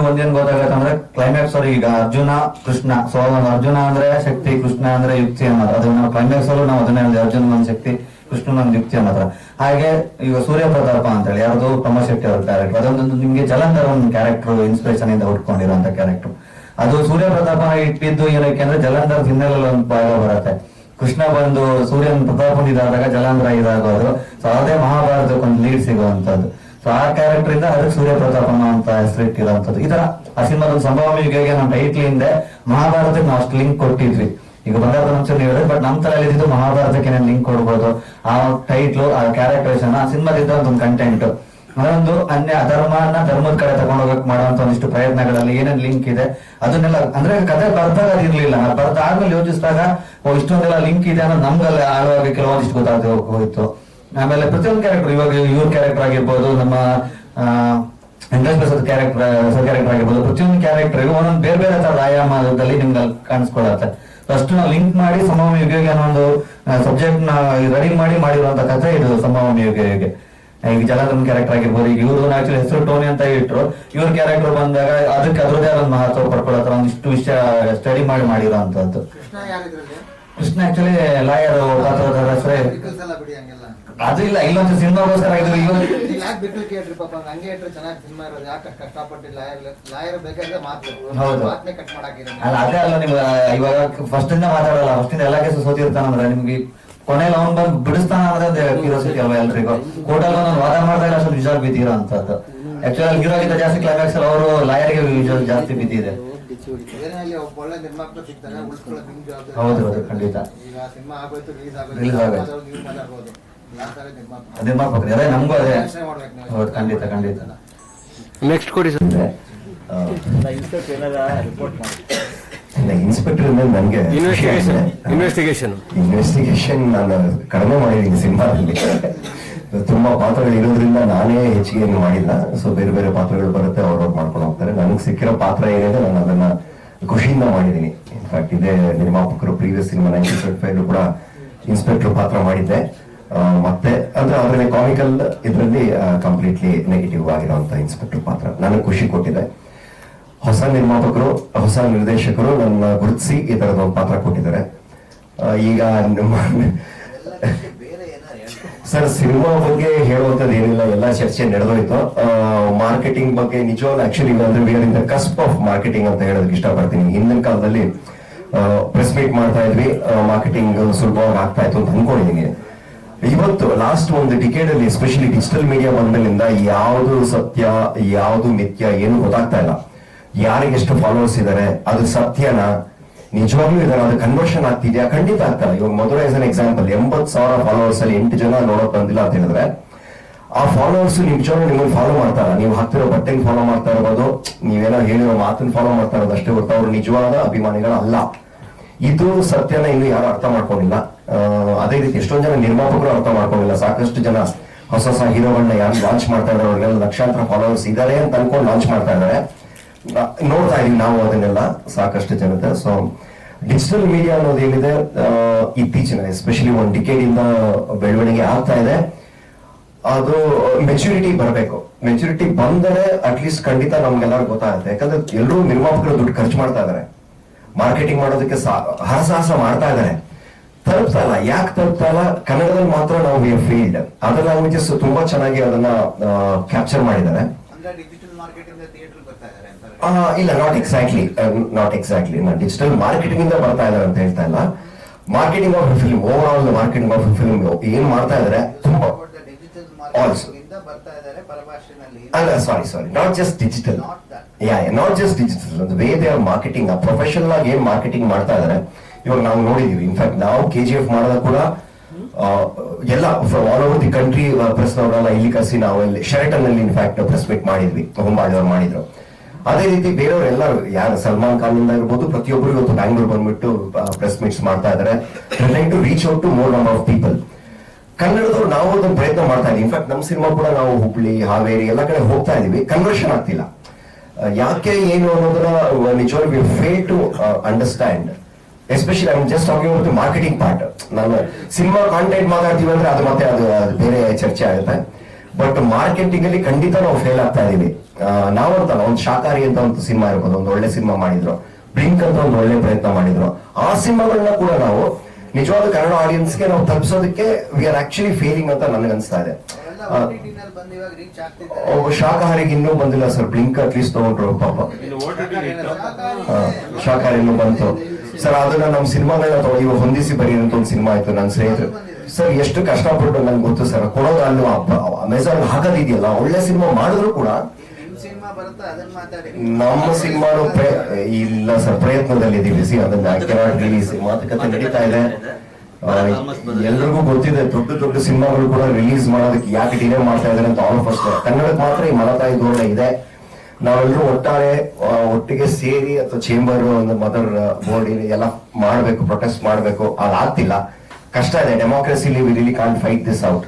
ಒಂದೇನ್ ಗೊತ್ತಾಗತ್ತೆ ಅಂದ್ರೆ ಕ್ಲೈಮ್ಯಾಕ್ಸ್ ಅವ್ರಿಗೆ ಈಗ ಅರ್ಜುನ ಕೃಷ್ಣ. ಸೊ ಅರ್ಜುನ ಅಂದ್ರೆ ಶಕ್ತಿ, ಕೃಷ್ಣ ಅಂದ್ರೆ ಯುಕ್ತಿ ಅನ್ನೋದು. ಅದು ನಾವು ಕ್ಲೈಮ್ಯಾಕ್ಸ್ ಅಲ್ಲೂ ನಾವು ಅದನ್ನೇ ಹೇಳಿದೆ, ಅರ್ಜುನ ಒಂದ್ ಶಕ್ತಿ, ಕೃಷ್ಣ ಒಂದ್ ಯುಕ್ತಿ ಅನ್ನೋದ್ರ. ಹಾಗೆ ಈಗ ಸೂರ್ಯ ಪ್ರತಾಪ ಅಂತ ಹೇಳಿ ಯಾರ್ದು ಪ್ರಮೋದ್ ಶೆಟ್ಟಿ ಅವ್ರ ಕ್ಯಾರೆಕ್ಟರ್, ಅದೊಂದು ನಿಮ್ಗೆ ಜಲಂಧರ್ ಒಂದು ಕ್ಯಾರೆಕ್ಟರ್ ಇನ್ಸ್ಪಿರೇಷನ್ ಇಂದ ಹುಟ್ಕೊಂಡಿರುವಂತ ಕ್ಯಾರೆಕ್ಟರ್. ಅದು ಸೂರ್ಯ ಪ್ರತಾಪ ಇಟ್ಟಿದ್ದು ಏನಕ್ಕೆ ಅಂದ್ರೆ ಜಲಂಧರ್ ಹಿನ್ನೆಲೆಯಲ್ಲಿ ಒಂದು ಭಾಗ ಬರುತ್ತೆ. ಕೃಷ್ಣ ಬಂದು ಸೂರ್ಯನ ಪ್ರತಾಪನ್ ಇದಾದಾಗ ಜಲಂಧರ ಇದಾಗೋದು. ಸೊ ಅದೇ ಮಹಾಭಾರತಕ್ಕೆ ಒಂದು ಲೀಡ್ ಸಿಗುವಂತದ್ದು. ಸೊ ಆ ಕ್ಯಾರೆಕ್ಟರ್ ಇಂದ ಅದಕ್ಕೆ ಸೂರ್ಯ ಪ್ರತಾಪನ ಅಂತ ಹೆಸರು ಇಟ್ಟಿರುವಂತದ್ದು. ಈ ತರ ಆ ಸಿನಿಮಾದ ಸಂಭವ ಯುಗಗೆ ನಮ್ಮ ಟೈಟ್ಲ್ ಹಿಂದೆ ಮಹಾಭಾರತಕ್ಕೆ ನಾವು ಅಷ್ಟು ಲಿಂಕ್ ಕೊಟ್ಟಿದ್ವಿ. ಈಗ ಬಂಗಾರದ ಮನುಷ್ಯ ಹೇಳಿದ್ರೆ, ಬಟ್ ನಮ್ಮ ತಲೆಯಲ್ಲಿ ಇದ್ದಿದ್ದು ಮಹಾಭಾರತಕ್ಕೆ ಏನೇನು ಲಿಂಕ್ ಕೊಡ್ಬೋದು, ಆ ಟೈಟ್ಲು, ಆ ಕ್ಯಾರೆಕ್ಟರೇಷನ್, ಆ ಸಿನಿಮಾದಿದ್ದ ಒಂದು ಕಂಟೆಂಟ್, ಅದೊಂದು ಅನ್ಯ ಧರ್ಮನ ಧರ್ಮದ ಕಡೆ ತಗೊಂಡು ಹೋಗಕ್ ಮಾಡುವಂತ ಒಂದಿಷ್ಟು ಪ್ರಯತ್ನಗಳಲ್ಲಿ ಏನೇನ್ ಲಿಂಕ್ ಇದೆ ಅದನ್ನೆಲ್ಲ, ಅಂದ್ರೆ ಕಥೆ ಬರ್ದಾಗ ಅದಿರ್ಲಿಲ್ಲ, ಬರ್ದ ಆದ್ಮೇಲೆ ಯೋಚಿಸಿದಾಗ ಇಷ್ಟೊಂದೆಲ್ಲ ಲಿಂಕ್ ಇದೆ ಅನ್ನೋದು ನಮ್ಗಲ್ಲ ಆಳುವಾಗ ಕೆಲವೊಂದಿಷ್ಟು ಗೊತ್ತಾಗ್ತಾ ಹೋಯ್ತು. ಆಮೇಲೆ ಪ್ರತಿಯೊಂದು ಕ್ಯಾರೆಕ್ಟರ್, ಇವಾಗ ಇವ್ರ ಕ್ಯಾರೆಕ್ಟರ್ ಆಗಿರ್ಬೋದು, ನಮ್ಮ ವೆಂಕಟೇಶ್ ಕ್ಯಾರೆಕ್ಟರ್ ಆಗಿರ್ಬೋದು, ಪ್ರತಿಯೊಂದು ಕ್ಯಾರೆಕ್ಟರ್ ಒಂದೊಂದು ಬೇರೆ ಬೇರೆ ತರದ ಆಯಾಮದಲ್ಲಿ ನಿಮ್ಗೆ ಕಾಣಿಸ್ಕೊಳತ್ತೆ. ಅಷ್ಟು ನಾವು ಲಿಂಕ್ ಮಾಡಿ ಸಂಭವ ಯುಗಗೆ ಅನ್ನೋ ಒಂದು ಸಬ್ಜೆಕ್ಟ್ ನ ರೆಡಿ ಮಾಡಿರುವಂತ ಕಥೆ ಇದು ಸಂಭವ ಯುಗಗೆ. ಈಗ ಜಲಂಧರ್ ಕ್ಯಾರೆಕ್ಟರ್ ಆಗಿರ್ಬೋದು, ಈಗ ಇವ್ರದ್ದು ಆಕ್ಚುಲಿ ಹೆಸರು ಟೋನಿ ಅಂತ ಇಟ್ರು, ಇವ್ರ ಕ್ಯಾರೆಕ್ಟರ್ ಬಂದಾಗ ಅದಕ್ಕೆ ಅದ್ರದೇ ಒಂದು ಮಹತ್ವ ಪಡ್ಕೊಳ್ಳೋ ಒಂದಿಷ್ಟು ವಿಷಯ ಸ್ಟಡಿ ಮಾಡಿರೋಂಥದ್ದು. ಕೃಷ್ಣ ಆಕ್ಚುಲಿ ಲಾಯರ್ ಪಾತ್ರದ ಹೆಸರೇ ಅದು ಇಲ್ಲ, ಇಲ್ಲೊಂದು ಸಿನಿಮಾಗೋಸ್ಕರ ಇದು ಅಲ್ಲ ಅದೇ ಅಲ್ಲ. ನಿಮ್ಗೆ ಇವಾಗ ಫಸ್ಟ್ ಇಂದ ಮಾತಾಡಲ್ಲ, ಫಸ್ಟ್ ಇಂದ ಎಲ್ಲಾ ಕೇಸು ಸೋತಿರ್ತಾನಂದ್ರೆ ನಿಮ್ಗೆ ಕೊನೆಯಲ್ಲಿ ಅವ್ನ್ ಬಂದು ಬಿಡಿಸ್ತಾನ ಅನ್ನೋದೇ ಕ್ಯೂರಿಯಾಸಿಟಿ ಅಲ್ವಾ ಎಲ್ರಿಗೂ. ಕೋರ್ಟಲ್ಲಿ ಒಂದೊಂದು ವಾದ ಮಾಡಿದಾಗ ಅಷ್ಟು ನಿಜವಾಗಿ ಬಿದ್ದಿರೋ ಅಂತದ್ದು. ಆಕ್ಚುಲಿ ಹೀರೋಗಿಂತ ಜಾಸ್ತಿ ಕ್ಲೈಮ್ಯಾಕ್ಸ್ ಅವರು ಲಾಯರ್ಗೆ ಜಾಸ್ತಿ ಬಿದ್ದಿದೆ. ಹೌದು ಹೌದು, ಖಂಡಿತ ನಿರ್ಮಾಪಕರು ಅದೇ ನಮಗೂ ಅದೇ. ಹೌದು, ಖಂಡಿತ ಖಂಡಿತ. ನೆಕ್ಸ್ಟ್ ಕೊಡಿ ಸರ್. ಇನ್ಸ್ಪೆಕ್ಟರ್ ನನಗೆ ಇನ್ವೆಸ್ಟಿಗೇಷನ್ ನಾನು ಕಡಿಮೆ ಮಾಡಿದ್ದೀನಿ ಸಿನಿಮಾದಲ್ಲಿ. ತುಂಬಾ ಪಾತ್ರಗಳು ಇರೋದ್ರಿಂದ ನಾನೇ ಹೆಚ್ಚಿಗೆ ಮಾಡಿಲ್ಲ. ಸೊ ಬೇರೆ ಬೇರೆ ಪಾತ್ರಗಳು ಬರುತ್ತೆ, ಅವ್ರವ್ರು ಮಾಡ್ಕೊಂಡು ಹೋಗ್ತಾರೆ. ನನಗೆ ಸಿಕ್ಕಿರೋ ಪಾತ್ರ ಏನಿದೆ ನಾನು ಅದನ್ನ ಖುಷಿಯಿಂದ ಮಾಡಿದ್ದೀನಿ. ಇನ್ಫ್ಯಾಕ್ಟ್ ಇದೇ ನಿರ್ಮಾಪಕರು ಪ್ರೀವಿಯಸ್ ಸಿನಿಮಾ 1975 ಕೂಡ ಇನ್ಸ್ಪೆಕ್ಟರ್ ಪಾತ್ರ ಮಾಡಿದ್ದೆ. ಮತ್ತೆ ಅಂದ್ರೆ ಅದರಲ್ಲಿ ಕಾಮಿಕಲ್ ಇದರಲ್ಲಿ ಕಂಪ್ಲೀಟ್ಲಿ ನೆಗೆಟಿವ್ ಆಗಿರುವಂತ ಇನ್ಸ್ಪೆಕ್ಟರ್ ಪಾತ್ರ ನನಗೆ ಖುಷಿ ಕೊಟ್ಟಿದೆ. ಹೊಸ ನಿರ್ಮಾಪಕರು, ಹೊಸ ನಿರ್ದೇಶಕರು ನನ್ನ ಗುರುತಿಸಿ ಈ ತರದ ಒಂದು ಪಾತ್ರ ಕೊಟ್ಟಿದ್ದಾರೆ. ಈಗ ಸರ್ ಸಿನಿಮಾ ಬಗ್ಗೆ ಹೇಳುವಂತದ್ದು ಏನಿಲ್ಲ, ಎಲ್ಲ ಚರ್ಚೆ ನಡೆದೋಯ್ತು. ಮಾರ್ಕೆಟಿಂಗ್ ಬಗ್ಗೆ ನಿಜವಾಗ್ಲೂ ಆಕ್ಚುಲಿ ಅಂದ್ರೆ we are in the cusp of marketing ಅಂತ ಹೇಳೋದಕ್ಕೆ ಇಷ್ಟಪಡ್ತೀನಿ. ಹಿಂದಿನ ಕಾಲದಲ್ಲಿ ಪ್ರೆಸ್ ಮೀಟ್ ಮಾಡ್ತಾ ಇದ್ವಿ, ಮಾರ್ಕೆಟಿಂಗ್ ಸುಲಭವಾಗಿ ಆಗ್ತಾ ಇತ್ತು ಅಂತ ಅನ್ಕೊಂಡಿದ್ದೀನಿ. ಇವತ್ತು ಲಾಸ್ಟ್ ಒಂದು ಡಿಕೇಡ್ ಅಲ್ಲಿ ಎಸ್ಪೆಷಲಿ ಡಿಜಿಟಲ್ ಮೀಡಿಯಾ ಬಂದ್ಮೇಲಿಂದ ಯಾವುದು ಸತ್ಯ ಯಾವುದು ಮಿಥ್ಯ ಏನು ಗೊತ್ತಾಗ್ತಾ ಇಲ್ಲ. ಯಾರಿಗೆ ಎಷ್ಟು ಫಾಲೋವರ್ಸ್ ಇದಾರೆ, ಅದು ಸತ್ಯನ ನಿಜವಾಗ್ಲೂ ಇದಾರೆ, ಅದು ಕನ್ವರ್ಷನ್ ಆಗ್ತಿದ್ಯಾ? ಖಂಡಿತ ಆಗ್ತಲ್ಲ. ಇವಾಗ ಮಧುರ ಎಸ್ ಅನ್ ಎಕ್ಸಾಂಪಲ್, 80,000 ಫಾಲೋವರ್ಸ್ ಅಲ್ಲಿ 8 ಜನ ನೋಡಕ್ ಬಂದಿಲ್ಲ ಅಂತ ಹೇಳಿದ್ರೆ, ಆ ಫಾಲೋವರ್ಸ್ ನಿಜವಾಗ್ಲೂ ನಿಮ್ಮನ್ನು ಫಾಲೋ ಮಾಡ್ತಾರ. ನೀವು ಹಾಕ್ತಿರೋ ಬಟ್ಟೆಗೆ ಫಾಲೋ ಮಾಡ್ತಾ ಇರೋದು, ನೀವೇನೋ ಹೇಳಿರೋ ಮಾತನ್ನ ಫಾಲೋ ಮಾಡ್ತಾ ಇರೋದು ಅಷ್ಟೇ ಹೊರತು ಅವ್ರು ನಿಜವಾದ ಅಭಿಮಾನಿಗಳಲ್ಲ. ಇದು ಸತ್ಯನ ಇನ್ನು ಯಾರು ಅರ್ಥ ಮಾಡ್ಕೊಂಡಿಲ್ಲ. ಅದೇ ರೀತಿ ಎಷ್ಟೊಂದು ಜನ ನಿರ್ಮಾಪಕರು ಅರ್ಥ ಮಾಡ್ಕೊಂಡಿಲ್ಲ. ಸಾಕಷ್ಟು ಜನ ಹೊಸ ಹೊಸ ಹೀರೋಗಳನ್ನ ಯಾರು ಲಾಂಚ್ ಮಾಡ್ತಾ ಇದ್ದಾರೆ, ಅವ್ರಿಗೆಲ್ಲ ಲಕ್ಷಾಂತರ ಫಾಲೋವರ್ಸ್ ಇದಾರೆ ಅಂತ ಅನ್ಕೊಂಡು ಲಾಂಚ್ ಮಾಡ್ತಾ ಇದ್ದಾರೆ. ನೋಡ್ತಾ ಇದೀವಿ ನಾವು ಅದನ್ನೆಲ್ಲ ಸಾಕಷ್ಟು ಜನತೆ. ಸೊ ಡಿಜಿಟಲ್ ಮೀಡಿಯಾ ಅನ್ನೋದು ಏನಿದೆ, ಇತ್ತೀಚಿನ ಎಸ್ಪೆಷಲಿ ಒಂದು ಡಿಕೇಡ್ ಇಂದ ಬೆಳವಣಿಗೆ ಆಗ್ತಾ ಇದೆ. ಅದು ಮೆಚುರಿಟಿ ಬರಬೇಕು. ಮೆಚುರಿಟಿ ಬಂದರೆ ಅಟ್ಲೀಸ್ಟ್ ಖಂಡಿತ ನಮ್ಗೆಲ್ಲರೂ ಗೊತ್ತಾಗುತ್ತೆ. ಯಾಕಂದ್ರೆ ಎಲ್ಲರೂ ನಿರ್ಮಾಪಕರು ದುಡ್ಡು ಖರ್ಚು ಮಾಡ್ತಾ ಇದಾರೆ, ಮಾರ್ಕೆಟಿಂಗ್ ಮಾಡೋದಕ್ಕೆ ಹರಸಾಹಸ ಮಾಡ್ತಾ ಇದಾರೆ. ತಲುಪ್ತಾ ಇಲ್ಲ. ಯಾಕೆ ತಲುಪ್ತಾ ಇಲ್ಲ? ಕನ್ನಡದಲ್ಲಿ ಮಾತ್ರ ನಾವು ವಿ ಫೀಲ್ಡ್ ಅದರ್ ಲ್ಯಾಂಗ್ವೇಜಸ್ ತುಂಬಾ ಚೆನ್ನಾಗಿ ಅದನ್ನ ಕ್ಯಾಪ್ಚರ್ ಮಾಡಿದ್ದಾರೆ. ಇಲ್ಲ, ನಾಟ್ ಎಕ್ಸಾಕ್ಟ್ಲಿ ಡಿಜಿಟಲ್ ಮಾರ್ಕೆಟಿಂಗ್ ಇಂದ ಬರ್ತಾ ಇದಾರೆ ಅಂತ ಹೇಳ್ತಾ ಇಲ್ಲ. Marketing of film, overall marketing of film ಏನ್ ಮಾಡ್ತಾ ಇದಾರೆ ತುಂಬಾ ಆಲ್ಸೋ. ಅಲ್ಲ, sorry, not just digital. Not just digital, way they are marketing, professional ಆಗಿ ಏನ್ ಮಾರ್ಕೆಟಿಂಗ್ ಮಾಡ್ತಾ ಇದಾರೆ. ಇವಾಗ ನಾವು ನೋಡಿದೀವಿ, ಇನ್ಫ್ಯಾಕ್ಟ್ ನಾವು KGF ಮಾಡೋದ ಕೂಡ ಎಲ್ಲ all over the country press ನವರೆಲ್ಲ ಇಲ್ಲಿ ಕರೆಸಿ ನಾವು ಇಲ್ಲಿ ಶೆರಟನ್ ಅಲ್ಲಿ ಇನ್ಫ್ಯಾಕ್ಟ್ ಪ್ರೆಸ್ ಮೀಟ್ ಮಾಡಿದ್ವಿ, ಹೊಂಬಾಳಿಯವ್ರು ಮಾಡಿದ್ರು. ಅದೇ ರೀತಿ ಬೇರೆಯವರೆಲ್ಲರೂ, ಯಾರು ಸಲ್ಮಾನ್ ಖಾನ್ ಇಂದ ಇರ್ಬೋದು, ಪ್ರತಿಯೊಬ್ಬರು ಇವತ್ತು ಬ್ಯಾಂಗ್ಳೂರ್ ಬಂದ್ಬಿಟ್ಟು ಪ್ರೆಸ್ ಮೀಟ್ಸ್ ಮಾಡ್ತಾ ಇದಾರೆ, trying to reach out to more number of people. ಕನ್ನಡದವ್ರು ನಾವು ಅದನ್ನ ಪ್ರಯತ್ನ ಮಾಡ್ತಾ ಇದೀವಿ. ಇನ್ಫ್ಯಾಕ್ಟ್ ನಮ್ಮ ಸಿನಿಮಾ ಕೂಡ ನಾವು ಹುಬ್ಳಿ, ಹಾವೇರಿ ಎಲ್ಲ ಕಡೆ ಹೋಗ್ತಾ ಇದೀವಿ. ಕನ್ವರ್ಷನ್ ಆಗ್ತಿಲ್ಲ. ಯಾಕೆ ಏನು ಅನ್ನೋದನ್ನ ನಿಜವಾಗ್ಲೂ we fail to understand. Especially I just talking about the marketing part. ನಾನು ಸಿನಿಮಾ ಕಾಂಟೆಂಟ್ ಮಾತಾಡ್ತೀವಿ ಅಂದ್ರೆ ಅದು ಮತ್ತೆ ಅದು ಬೇರೆ ಚರ್ಚೆ ಆಗುತ್ತೆ. ಬಟ್ ಮಾರ್ಕೆಟಿಂಗ್ ಅಲ್ಲಿ ಖಂಡಿತ ನಾವು ಫೇಲ್ ಆಗ್ತಾ ಇದೀವಿ. ನಾವಂತಲ್ಲ, ಒಂದು ಶಾಕಾರಿ ಅಂತ ಒಂದು ಸಿನಿಮಾ ಇರ್ಬೋದು, ಒಂದು ಒಳ್ಳೆ ಸಿನಿಮಾ ಮಾಡಿದ್ರು, ಬ್ಲಿಂಕ್ ಅಂತ ಒಂದು ಒಳ್ಳೆ ಪ್ರಯತ್ನ ಮಾಡಿದ್ರು. ಆ ಸಿನಿಮಾಗಳನ್ನ ಕೂಡ ನಾವು ನಿಜವಾದ ಕನ್ನಡ ಆಡಿಯನ್ಸ್ಗೆ ನಾವು ತಲುಪಿಸೋದಕ್ಕೆ ವಿ ಆರ್ ಆಕ್ಚುಲಿ ಫೇಲಿಂಗ್ ಅಂತ ನನಗನ್ಸ್ತಾ ಇದೆ. ಶಾಕಾಹಾರಿಗೆ ಇನ್ನೂ ಬಂದಿಲ್ಲ ಸರ್. ಬ್ಲಿಂಕ್ ಅಟ್ಲೀಸ್ಟ್ ತಗೊಂಡ್ರು ಪಾಪ. ಶಾಕಾಹಾರಿ ಇನ್ನೂ ಬಂತು ಸರ್. ಅದನ್ನ ನಮ್ಮ ಸಿನಿಮಾಗಳನ್ನ ತಗೊಂಡು ಇವಾಗ ಹೊಂದಿಸಿ ಬರೀ ಅಂತ ಒಂದು ಸಿನಿಮಾ ಆಯ್ತು. ನನ್ನ ಸ್ನೇಹಿತರು ಸರ್ ಎಷ್ಟು ಕಷ್ಟಪಟ್ಟು ನನ್ಗೆ ಗೊತ್ತು ಸರ್. ಕೊಡೋದು ಅಲ್ಲಿ ಅಮೆಝಾನ್ ಹಾಕೋದಿದೆಯಲ್ಲ, ಒಳ್ಳೆ ಸಿನಿಮಾ ಮಾಡಿದ್ರು ಕೂಡ ನಮ್ಮ ಸಿನಿಮಾನು ಇಲ್ಲ ಸರ್, ಪ್ರಯತ್ನದಲ್ಲಿದ್ದೀವಿ. ಅದನ್ನ ರಿಲೀಸ್ ಮಾತುಕತೆ ನಡೀತಾ ಇದೆ. ಎಲ್ರಿಗೂ ಗೊತ್ತಿದೆ, ದೊಡ್ಡ ದೊಡ್ಡ ಸಿನಿಮಾಗಳು ಕೂಡ ರಿಲೀಸ್ ಮಾಡೋದಕ್ಕೆ ಯಾಕೆ ಡಿಲೇ ಮಾಡ್ತಾ ಇದಾರೆ ಅಂತ. ಆಲ್ ಫಸ್ಟ್ ಕನ್ನಡಕ್ಕೆ ಮಾತ್ರ ಈ ಮಲತಾಯಿ ಧೋರಣೆ ಇದೆ. ನಾವೆಲ್ಲರೂ ಒಟ್ಟಿಗೆ ಸೇರಿ ಅಥವಾ ಚೇಂಬರ್ ಒಂದು ಮದರ್ ಬೋರ್ಡ್ ಎಲ್ಲ ಮಾಡ್ಬೇಕು, ಪ್ರೊಟೆಸ್ಟ್ ಮಾಡ್ಬೇಕು. ಅದಾಗ್ತಿಲ್ಲ, ಕಷ್ಟ ಇದೆ. ಡೆಮೋಕ್ರಸಿಲಿ we really can't fight this out.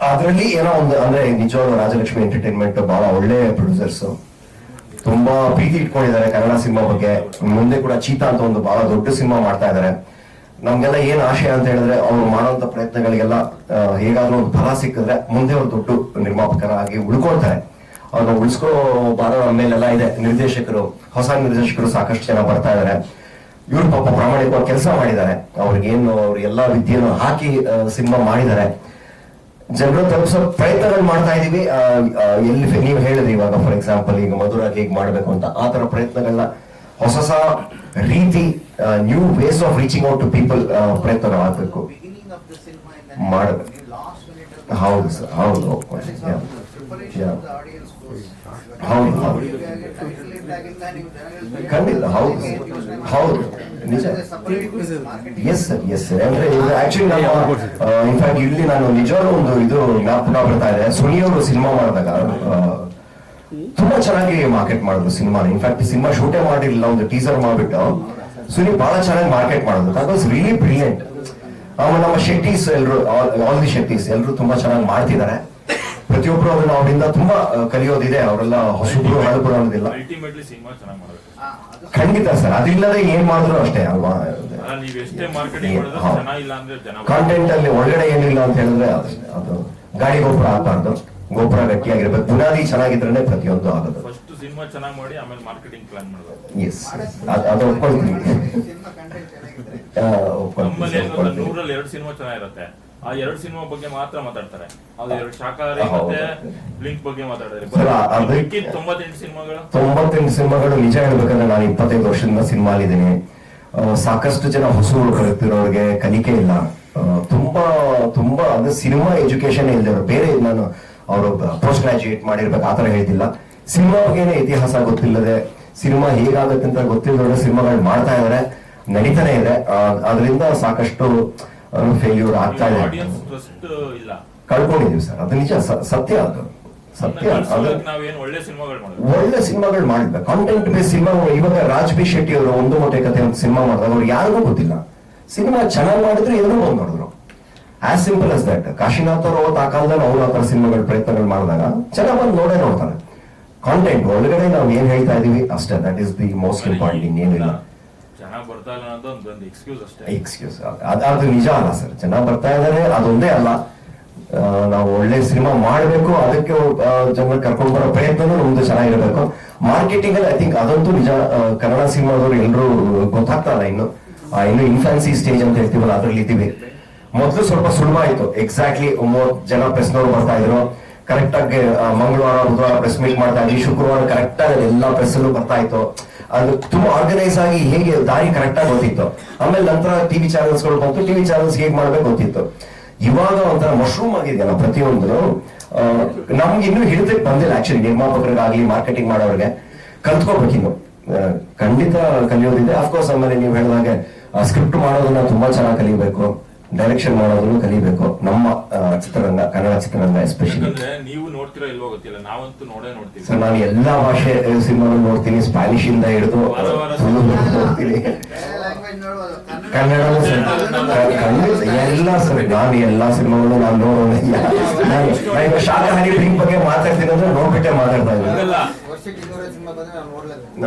ಅದ್ರಲ್ಲಿ ಏನೋ ಒಂದು ಅಂದ್ರೆ ನಿಜವಾದ ರಾಜಲಕ್ಷ್ಮಿ ಎಂಟರ್ಟೈನ್ಮೆಂಟ್ ಬಹಳ ಒಳ್ಳೆ ಪ್ರೊಡ್ಯೂಸರ್ಸ್, ತುಂಬಾ ಪ್ರೀತಿ ಇಟ್ಕೊಂಡಿದ್ದಾರೆ ಕನ್ನಡ ಸಿನಿಮಾ ಬಗ್ಗೆ. ಮುಂದೆ ಕೂಡ ಚೀತಾ ಅಂತ ಒಂದು ಬಹಳ ದೊಡ್ಡ ಸಿನಿಮಾ ಮಾಡ್ತಾ ಇದ್ದಾರೆ. ನಮ್ಗೆಲ್ಲ ಏನ್ ಆಶಯ ಅಂತ ಹೇಳಿದ್ರೆ, ಅವ್ರು ಮಾಡುವಂತ ಪ್ರಯತ್ನಗಳಿಗೆಲ್ಲ ಹೇಗಾದ್ರೂ ಒಂದು ಫಲ ಸಿಕ್ಕಿದ್ರೆ ಮುಂದೆ ಅವ್ರು ದೊಡ್ಡ ನಿರ್ಮಾಪಕರಾಗಿ ಉಳ್ಕೊಳ್ತಾರೆ. ಅವ್ರನ್ನ ಉಳಿಸ್ಕೋ ಬಾರೋ ಮೇಲೆಲ್ಲ ಇದೆ. ನಿರ್ದೇಶಕರು, ಹೊಸ ನಿರ್ದೇಶಕರು ಸಾಕಷ್ಟು ಜನ ಬರ್ತಾ ಇದಾರೆ. ಇವ್ರು ಪಾಪ ಪ್ರಾಮಾಣಿಕವಾಗಿ ಕೆಲಸ ಮಾಡಿದ್ದಾರೆ. ಅವ್ರಿಗೇನು ಅವ್ರು ಎಲ್ಲಾ ವಿದ್ಯೆಯನ್ನು ಹಾಕಿ ಸಿನಿಮಾ ಮಾಡಿದ್ದಾರೆ. ಜನರು ತಲುಪಿಸೋ ಪ್ರಯತ್ನಗಳು ಮಾಡ್ತಾ ಇದೀವಿ. ಎಲ್ಲಿ ನೀವು ಹೇಳಿದ್ರಿ ಇವಾಗ ಫಾರ್ ಎಕ್ಸಾಂಪಲ್ ಈಗ ಮಧುರ ಹೇಗ್ ಮಾಡ್ಬೇಕು ಅಂತ, ಆ ತರ ಪ್ರಯತ್ನಗಳನ್ನ ಹೊಸ ಹೊಸ ರೀತಿ new ways of reaching out to people ಪ್ರಯತ್ನ ಆಗ್ಬೇಕು, ಮಾಡಬೇಕು. ಹೌದು ಸರ್, ಹೌದು ಹೌದು ಖಂಡಿತ ಹೌದು ಹೌದು ನಿಜ. ಎಸ್ ಸರ್ ಅಂದ್ರೆ ಆಕ್ಚುಲಿ ನಾನು ಇನ್ಫ್ಯಾಕ್ಟ್ ಇಲ್ಲಿ ನಾನು ನಿಜವಾಗ್ಲೂ ಒಂದು ಇದು ಜ್ಞಾಪಕ ಬರ್ತಾ ಇದೆ. ಸುನಿಯವರು ಸಿನಿಮಾ ಮಾಡಿದಾಗ ತುಂಬಾ ಚೆನ್ನಾಗಿ ಮಾರ್ಕೆಟ್ ಮಾಡಿದ್ರು ಸಿನಿಮಾ. ಇನ್ಫ್ಯಾಕ್ಟ್ ಸಿನಿಮಾ ಶೂಟೇ ಮಾಡಿರ್ಲಿಲ್ಲ, ಒಂದು ಟೀಸರ್ ಮಾಡ್ಬಿಟ್ಟು ಸುನಿ ಬಹಳ ಚೆನ್ನಾಗಿ ಮಾರ್ಕೆಟ್ ಮಾಡಿದ್ರು. That was really brilliant. ನಮ್ಮ ಶೆಟ್ಟೀಸ್ ಎಲ್ರು, ಆಲ್ ದಿ ಶೆಟ್ಟೀಸ್ ಎಲ್ರು ತುಂಬಾ ಚೆನ್ನಾಗಿ ಮಾಡ್ತಿದ್ದಾರೆ. ಪ್ರತಿಯೊಬ್ರು ಅದನ್ನ ಅವರಿಂದ ತುಂಬಾ ಕಲಿಯೋದಿದೆ. ಅವರೆಲ್ಲ ಹೊಸಬ್ರು ಹಳಬ್ರು ಅನ್ನೋದಿಲ್ಲ. ಖಂಡಿತ ಸರ್, ಅದಿಲ್ಲದೆ ಏನ್ ಮಾಡಿದ್ರು ಅಷ್ಟೇ ಅಲ್ವಾ. ಕಾಂಟೆಂಟ್ ಅಲ್ಲಿ ಒಳಗಡೆ ಏನಿಲ್ಲ ಅಂತ ಹೇಳಿದ್ರೆ ಅದು ಗಾಡಿ ಗೋಪುರ ಆಗ್ಬಾರ್ದು. ಗೋಪುರ ಗಟ್ಟಿಯಾಗಿರ್ಬೇಕು, ಬುನಾದಿ ಚೆನ್ನಾಗಿದ್ರೆ ಪ್ರತಿಯೊಂದು ಆಗೋದು. ಎಸ್, ಅದು ಒಪ್ಕೊಳ್ತೀನಿ. ಎರಡು ಸಿನಿಮಾ ಚೆನ್ನಾಗಿರುತ್ತೆ, ಆ ಎರಡು ಸಿನಿಮಾ ಬಗ್ಗೆ ಮಾತ್ರ ಮಾತಾಡ್ತಾರೆ. ಅದು ಎರಡು ಶಾಕಾಹಾರಿ ಮತ್ತೆ ಬ್ಲಿಂಕ್ ಬಗ್ಗೆ ಮಾತಾಡ್ತಾರೆ. 98 ಸಿನಿಮಾಗಳು. ನಿಜ ಹೇಳ್ಬೇಕಂದ್ರೆ ನಾನು 25 ವರ್ಷದಿಂದ ಸಿನಿಮಾ ಇದ್ದೀನಿ. ಸಾಕಷ್ಟು ಜನ ಹೊಸಗಳು ಕಲಿತಿರೋರಿಗೆ ಕಲಿಕೆ ಇಲ್ಲ. ತುಂಬಾ ತುಂಬಾ ಅಂದ್ರೆ ಸಿನಿಮಾ ಎಜುಕೇಶನ್ ಇಲ್ದೇವ್ರು ಬೇರೆ ನಾನು ಅವರು ಪೋಸ್ಟ್ ಗ್ರಾಜುಯೇಟ್ ಮಾಡಿರ್ಬೇಕು ಆತರ ಹೇಳ್ತಿಲ್ಲ. ಸಿನಿಮಾ ಬಗ್ಗೆನೇ ಇತಿಹಾಸ ಗೊತ್ತಿಲ್ಲದೆ ಸಿನಿಮಾ ಹೇಗಾಗುತ್ತೆ ಅಂತ ಗೊತ್ತಿಲ್ಲದವ್ರೆ ಸಿನಿಮಾಗಳು ಮಾಡ್ತಾ ಇದಾರೆ, ನಡೀತಾನೆ ಇದೆ. ಅದರಿಂದ ಸಾಕಷ್ಟು ಫೇಲ್ಯೂರ್ ಆಗ್ತಾ ಇದೆ, ಕಳ್ಕೊಂಡಿದೀವಿ ಸರ್. ಅದು ನಿಜ, ಸತ್ಯ. ಅದು ಸತ್ಯ. ಒಳ್ಳೆ ಸಿನಿಮಾಗಳು ಮಾಡ್ಬೇಕು, ಕಾಂಟೆಂಟ್ ಬೇಸ್ ಸಿನಿಮಾ. ಇವಾಗ ರಾಜ್ ಬಿ ಶೆಟ್ಟಿ ಅವರು ಒಂದು ಮೂಟೆ ಕತೆ ಅಂತ ಸಿನಿಮಾ ಮಾಡಿದಾಗ ಅವ್ರು ಯಾರಿಗೂ ಗೊತ್ತಿಲ್ಲ, ಸಿನಿಮಾ ಚೆನ್ನಾಗಿ ಮಾಡಿದ್ರೆ ಎಲ್ಲರೂ ಬಂದು ನೋಡಿದ್ರು. As simple us that. Kashinath ಅವರು ಆ ಕಾಲದಲ್ಲಿ ಅವ್ರು ಆ ತರ ಸಿನಿಮಾಗಳು ಪ್ರಯತ್ನಗಳು ಮಾಡಿದಾಗ ಚೆನ್ನಾಗಿ ಬಂದು ನೋಡ್ತಾರೆ. ಕಾಂಟೆಂಟ್ ಒಳಗಡೆ ನಾವು ಏನ್ ಹೇಳ್ತಾ ಇದೀವಿ ಅಷ್ಟೇ, that is the most important. ಇನ್ನೇನಿಲ್ಲ, ಎಕ್ಸ್ಕ್ಯೂಸ್. ಅದು ನಿಜ ಅಲ್ಲ ಸರ್, ಚೆನ್ನಾಗಿ ಬರ್ತಾ ಇದಾರೆ ಅದೊಂದೇ ಅಲ್ಲ. ನಾವು ಒಳ್ಳೆ ಸಿನಿಮಾ ಮಾಡಬೇಕು, ಅದಕ್ಕೆ ಜನ ಕರ್ಕೊಂಡು ಬರೋ ಪ್ರಯತ್ನನೂ ನಮ್ದು ಚೆನ್ನಾಗಿರ್ಬೇಕು. ಮಾರ್ಕೆಟಿಂಗ್ ಅಲ್ಲಿ ಐ ಥಿಂಕ್ ಅದಂತೂ ನಿಜ. ಕನ್ನಡ ಸಿನಿಮಾದವರು ಎಲ್ಲರೂ ಗೊತ್ತಾಗ್ತಾ ಇಲ್ಲ, ಇನ್ನು ಇನ್ಫ್ಯಾನ್ಸಿ ಸ್ಟೇಜ್ ಅಂತ ಹೇಳ್ತೀವಲ್ಲ ಅದ್ರಲ್ಲಿ ಇದ್ದೀವಿ. ಮೊದಲು ಸ್ವಲ್ಪ ಸುಲಭ ಆಯ್ತು. ಎಕ್ಸಾಕ್ಟ್ಲಿ 30 ಜನ ಪ್ರೆಸ್ನವ್ರು ಬರ್ತಾ ಇದ್ರು, ಕರೆಕ್ಟ್ ಆಗಿ ಮಂಗಳವಾರ ಬುಧವಾರ ಪ್ರೆಸ್ ಮೀಟ್ ಮಾಡ್ತಾ ಇದ್ವಿ, ಶುಕ್ರವಾರ ಕರೆಕ್ಟ್ ಆಗಿ ಎಲ್ಲಾ ಪ್ರೆಸ್ ಅಲ್ಲೂ ಬರ್ತಾ ಇತ್ತು. ಅದು ತುಂಬಾ ಆರ್ಗನೈಸ್ ಆಗಿ ಹೇಗೆ ದಾರಿ ಕರೆಕ್ಟ್ ಆಗಿ ಗೊತ್ತಿತ್ತು. ಆಮೇಲೆ ನಂತರ ಟಿವಿ ಚಾನೆಲ್ಸ್ ಗಳು ಬಂತು, ಟಿವಿ ಚಾನೆಲ್ಸ್ ಹೇಗೆ ಮಾಡ್ಬೇಕು ಗೊತ್ತಿತ್ತು. ಇವಾಗ ಒಂಥರ ಮಶ್ರೂಮ್ ಆಗಿದೆಯಲ್ಲ ಪ್ರತಿಯೊಂದು. ನಮ್ಗೆ ಇನ್ನೂ ಹಿಡಿತಕ್ಕೆ ಬಂದಿಲ್ಲ ಆಕ್ಚುಲಿ, ನಿರ್ಮಾಪಕರಿಗಾಗ್ಲಿ ಮಾರ್ಕೆಟಿಂಗ್ ಮಾಡೋರಿಗೆ. ಕಲ್ತ್ಕೋಬೇಕಿನ್ನು, ಖಂಡಿತ ಕಲಿಯೋದಿದೆ. ಅಫ್ಕೋರ್ಸ್ ಆಮೇಲೆ ನೀವು ಹೇಳಿದಾಗೆ ಸ್ಕ್ರಿಪ್ಟ್ ಮಾಡೋದನ್ನ ತುಂಬಾ ಚೆನ್ನಾಗಿ ಕಲಿಬೇಕು, ಡೈರೆಕ್ಷನ್ ಮಾಡೋದನ್ನು ಕಲಿಬೇಕು. ನಮ್ಮ ಚಿತ್ರರಂಗ, ಕನ್ನಡ ಚಿತ್ರರಂಗ ಎಸ್ಪೆಷಲಿ. ನೀವು ನೋಡ್ತೀರಾ ಇಲ್ವೋ ಗೊತ್ತಿಲ್ಲ, ನಾವಂತೂ ನೋಡ್ತೀವಿ ಸರ್. ನಾನು ಎಲ್ಲಾ ಭಾಷೆ ಸಿನಿಮಾ ನೋಡ್ತೀನಿ, ಸ್ಪ್ಯಾನಿಷ್ ಇಂದ ಹಿಡಿದು ನೋಡ್ತೀನಿ, ಕನ್ನಡ ಎಲ್ಲ ಸರ್. ನಾನು ಎಲ್ಲಾ ಸಿನಿಮಾಗಳು ನಾನು ನೋಡೋದಿಲ್ಲ. ನಾನು ಶಾಕಾಹಾರಿ ಡ್ರಿಂಕ್ ಬಗ್ಗೆ ಮಾತಾಡ್ತೀನಿ ಅಂದ್ರೆ ನೋಡ್ಬಿಟ್ಟೆ ಮಾತಾಡ್ತಾ ಇದ್ದೀನಿ.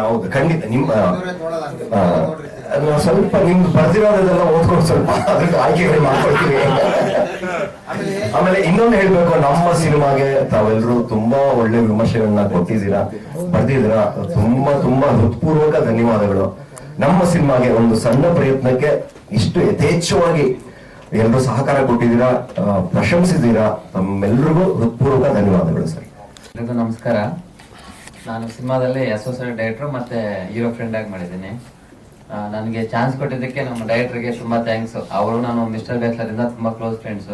ಹೌದು, ಖಂಡಿತ. ನಿಮ್ಮ ಸ್ವಲ್ಪ ನಿಮ್ದು ಬರ್ದಿರೋದೆಲ್ಲ ಓದ್ಕೊಂಡು ಸ್ವಲ್ಪ ಅದ್ರಲ್ಲಿ ಆಯ್ಕೆಗಳು ಮಾಡ್ಕೊಳ್ತೀವಿ. ಆಮೇಲೆ ಇನ್ನೊಂದು ಹೇಳ್ಬೇಕು, ನಮ್ಮ ಸಿನಿಮಾಗೆ ತಾವೆಲ್ಲರೂ ತುಂಬಾ ಒಳ್ಳೆ ವಿಮರ್ಶೆಗಳನ್ನ ಕೊಟ್ಟಿದ್ದೀರಾ, ಬರ್ದಿದ್ದೀರಾ. ತುಂಬಾ ತುಂಬಾ ಹೃತ್ಪೂರ್ವಕ ಧನ್ಯವಾದಗಳು. ನಮ್ಮ ಸಿನಿಮಾಗೆ ಒಂದು ಸಣ್ಣ ಪ್ರಯತ್ನಕ್ಕೆ ಇಷ್ಟು ಯಥೇಚ್ಛವಾಗಿ ಎಲ್ಲರೂ ಸಹಕಾರ ಕೊಟ್ಟಿದ್ದೀರಾ, ಪ್ರಶಂಸಿದ್ದೀರಾ. ತಮ್ಮೆಲ್ಲರಿಗೂ ಹೃತ್ಪೂರ್ವಕ ಧನ್ಯವಾದಗಳು ಸರ್. ಎಲ್ರಿಗೂ ನಮಸ್ಕಾರ. ನಾನು ಸಿನಿಮಾದಲ್ಲಿ ಅಸೋಸಿಯೇಟ್ ಡೈರೆಕ್ಟರ್ ಮತ್ತೆ ಹೀರೋ ಫ್ರೆಂಡ್ ಆಗಿ ಮಾಡಿದ್ದೀನಿ. ನನಗೆ ಚಾನ್ಸ್ ಕೊಟ್ಟಿದ್ದಕ್ಕೆ ನಮ್ಮ ಡೈರೆಕ್ಟರ್ಗೆ ತುಂಬಾ ಥ್ಯಾಂಕ್ಸ್. ಅವರು ನಾನು ಮಿಸ್ಟರ್ ಬೇಸ್ಲರಿಂದ ತುಂಬಾ ಕ್ಲೋಸ್ ಫ್ರೆಂಡ್ಸ್.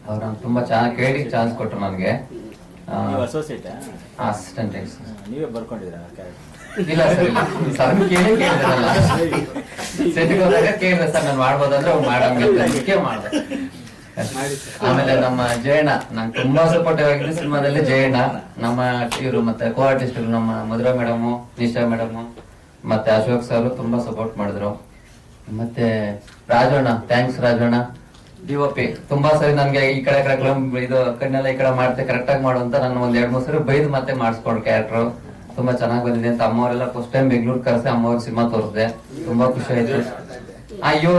ಅವ್ರು ನಾನು ತುಂಬಾ ಚೆನ್ನಾಗಿ ಕೇಳಿ ಚಾನ್ಸ್ ಕೊಟ್ಟರು ನನಗೆ. ಅಸಿಸ್ಟೆಂಟ್ ನೀವೇ ಬರ್ಕೊಂಡಿದ್ದೀರಾ? ಇಲ್ಲ ಸರ್, ಸರ್ ಕೇಳಿ ಕೇಳಿದ್ರಲ್ಲ, ಸೆಟ್ಗೆ ಹೋದಾಗ ಕೇಳಿದ್ರೆ ಸರ್ ನಾನು ಮಾಡ್ಬೋದಂದ್ರೆ ಅವ್ರು ಮಾಡಂಗೆ ಮಾಡಿದೆ. ಆಮೇಲೆ ನಮ್ಮ ಜಯಣ್ಣ ನಂಗೆ ತುಂಬಾ ಸಪೋರ್ಟಿವ್ ಆಗಿದೆ ಸಿನಿಮಾದಲ್ಲಿ. ಜಯಣ್ಣ ನಮ್ಮ ಇವರು ಮತ್ತೆ ಕೋ ಆರ್ಟಿಸ್ಟ್ ನಮ್ಮ ಮಧುರಾ ಮೇಡಮು, ನಿಶಾ ಮೇಡಮು ಮತ್ತೆ ಅಶೋಕ್ ಸರ್ ತುಂಬಾ ಸಪೋರ್ಟ್ ಮಾಡಿದ್ರು. ಮತ್ತೆ ರಾಜಣ್ಣ, ಥ್ಯಾಂಕ್ಸ್ ರಾಜಣ್ಣ. ಡಿಒಪಿ ತುಂಬಾ ಸರಿ ನನ್ಗೆ ಈ ಕಡೆ ಇದು ಕಣ್ಣೆಲ್ಲ ಈ ಕಡೆ ಮಾಡ್ತೆ ಕರೆಕ್ಟ್ ಆಗಿ ಮಾಡು ಅಂತ ನಾನು ಒಂದ್ 2-3 ಸರಿ ಬೈದು ಮತ್ತೆ ಮಾಡಿಸ್ಕೊಡ್. ಕ್ಯಾರೆಕ್ಟರ್ ತುಂಬಾ ಚೆನ್ನಾಗಿ ಬಂದಿದೆ ಅಂತ ಅಮ್ಮವರೆಲ್ಲ ಫಸ್ಟ್ ಟೈಮ್ ಬೆಂಗಳೂರು ಕರೆಸಿ ಅಮ್ಮವ್ರ ಸಿನಿಮಾ ತೋರಿಸಿದೆ, ತುಂಬಾ ಖುಷಿ ಆಯ್ತು. ಅಯ್ಯೋ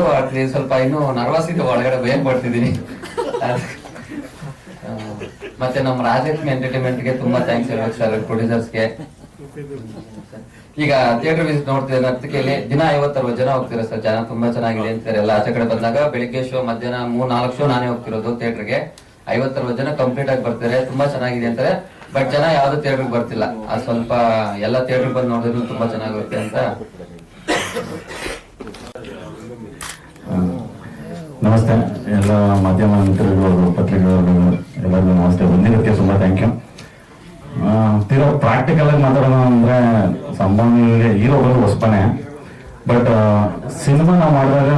ಸ್ವಲ್ಪ ಇನ್ನೂ ನರ್ವಸ್ ಇದೆ, ಒಳಗಡೆ ಭಯ ಪಡ್ತಿದ್ದೀನಿ. ಮತ್ತೆ ನಮ್ಮ ರಾಜಲಕ್ಷ್ಮಿ ಎಂಟರ್ಟೈನ್ಮೆಂಟ್ಗೆ ತುಂಬಾ ಥ್ಯಾಂಕ್ಸ್ ಹೇಳ್ಬೇಕು ಸರ್, ಪ್ರೊಡ್ಯೂಸರ್ಸ್ಗೆ. ಈಗ ಥಿಯೇಟರ್ ವಿಸಿಟ್ ನೋಡ್ತಿದ್ದಾರೆ ನರ್ತಕಿಯಲ್ಲಿ ದಿನ 50-60 ಜನ ಹೋಗ್ತಿರೋ ಸರ್. ಜನ ತುಂಬಾ ಚೆನ್ನಾಗಿದೆ ಅಂತಾರೆ ಎಲ್ಲ. ಆಚೆ ಕಡೆ ಬಂದಾಗ ಬೆಳಿಗ್ಗೆ ಶೋ, ಮಧ್ಯಾಹ್ನ 3-4 ಶೋ ನಾನೇ ಹೋಗ್ತಿರೋದು ಥಿಯೇಟರ್ಗೆ. 50-60 ಜನ ಕಂಪ್ಲೀಟ್ ಆಗಿ ಬರ್ತಾರೆ, ತುಂಬಾ ಚೆನ್ನಾಗಿದೆ ಅಂತಾರೆ. ಬಟ್ ಜನ ಯಾವ್ದು ಥಿಯೇಟರ್ಗೆ ಬರ್ತಿಲ್ಲ. ಅದು ಸ್ವಲ್ಪ ಎಲ್ಲ ಥಿಯೇಟರ್ ಬಂದು ನೋಡಿದ್ರು ತುಂಬಾ ಚೆನ್ನಾಗಿರುತ್ತೆ ಅಂತ. ನಮಸ್ತೆ ಎಲ್ಲ ಮಾಧ್ಯಮ ಮಿತ್ರರು, ಪತ್ರಿಕೆಗಳು ಎಲ್ಲರಿಗೂ ನಮಸ್ತೆ. ಬಂದಿದ್ದಕ್ಕೆ ತುಂಬಾ ಥ್ಯಾಂಕ್ ಯು. ತೀರಾ ಪ್ರಾಕ್ಟಿಕಲ್ ಆಗಿ ಮಾತಾಡೋಣ ಅಂದ್ರೆ ಸಂಬಂಧ ಹೀರೋ ಬಂದು ಹೊಸಬನೇ. ಬಟ್ ಸಿನಿಮಾ ನಾವು ಮಾಡಿದಾಗ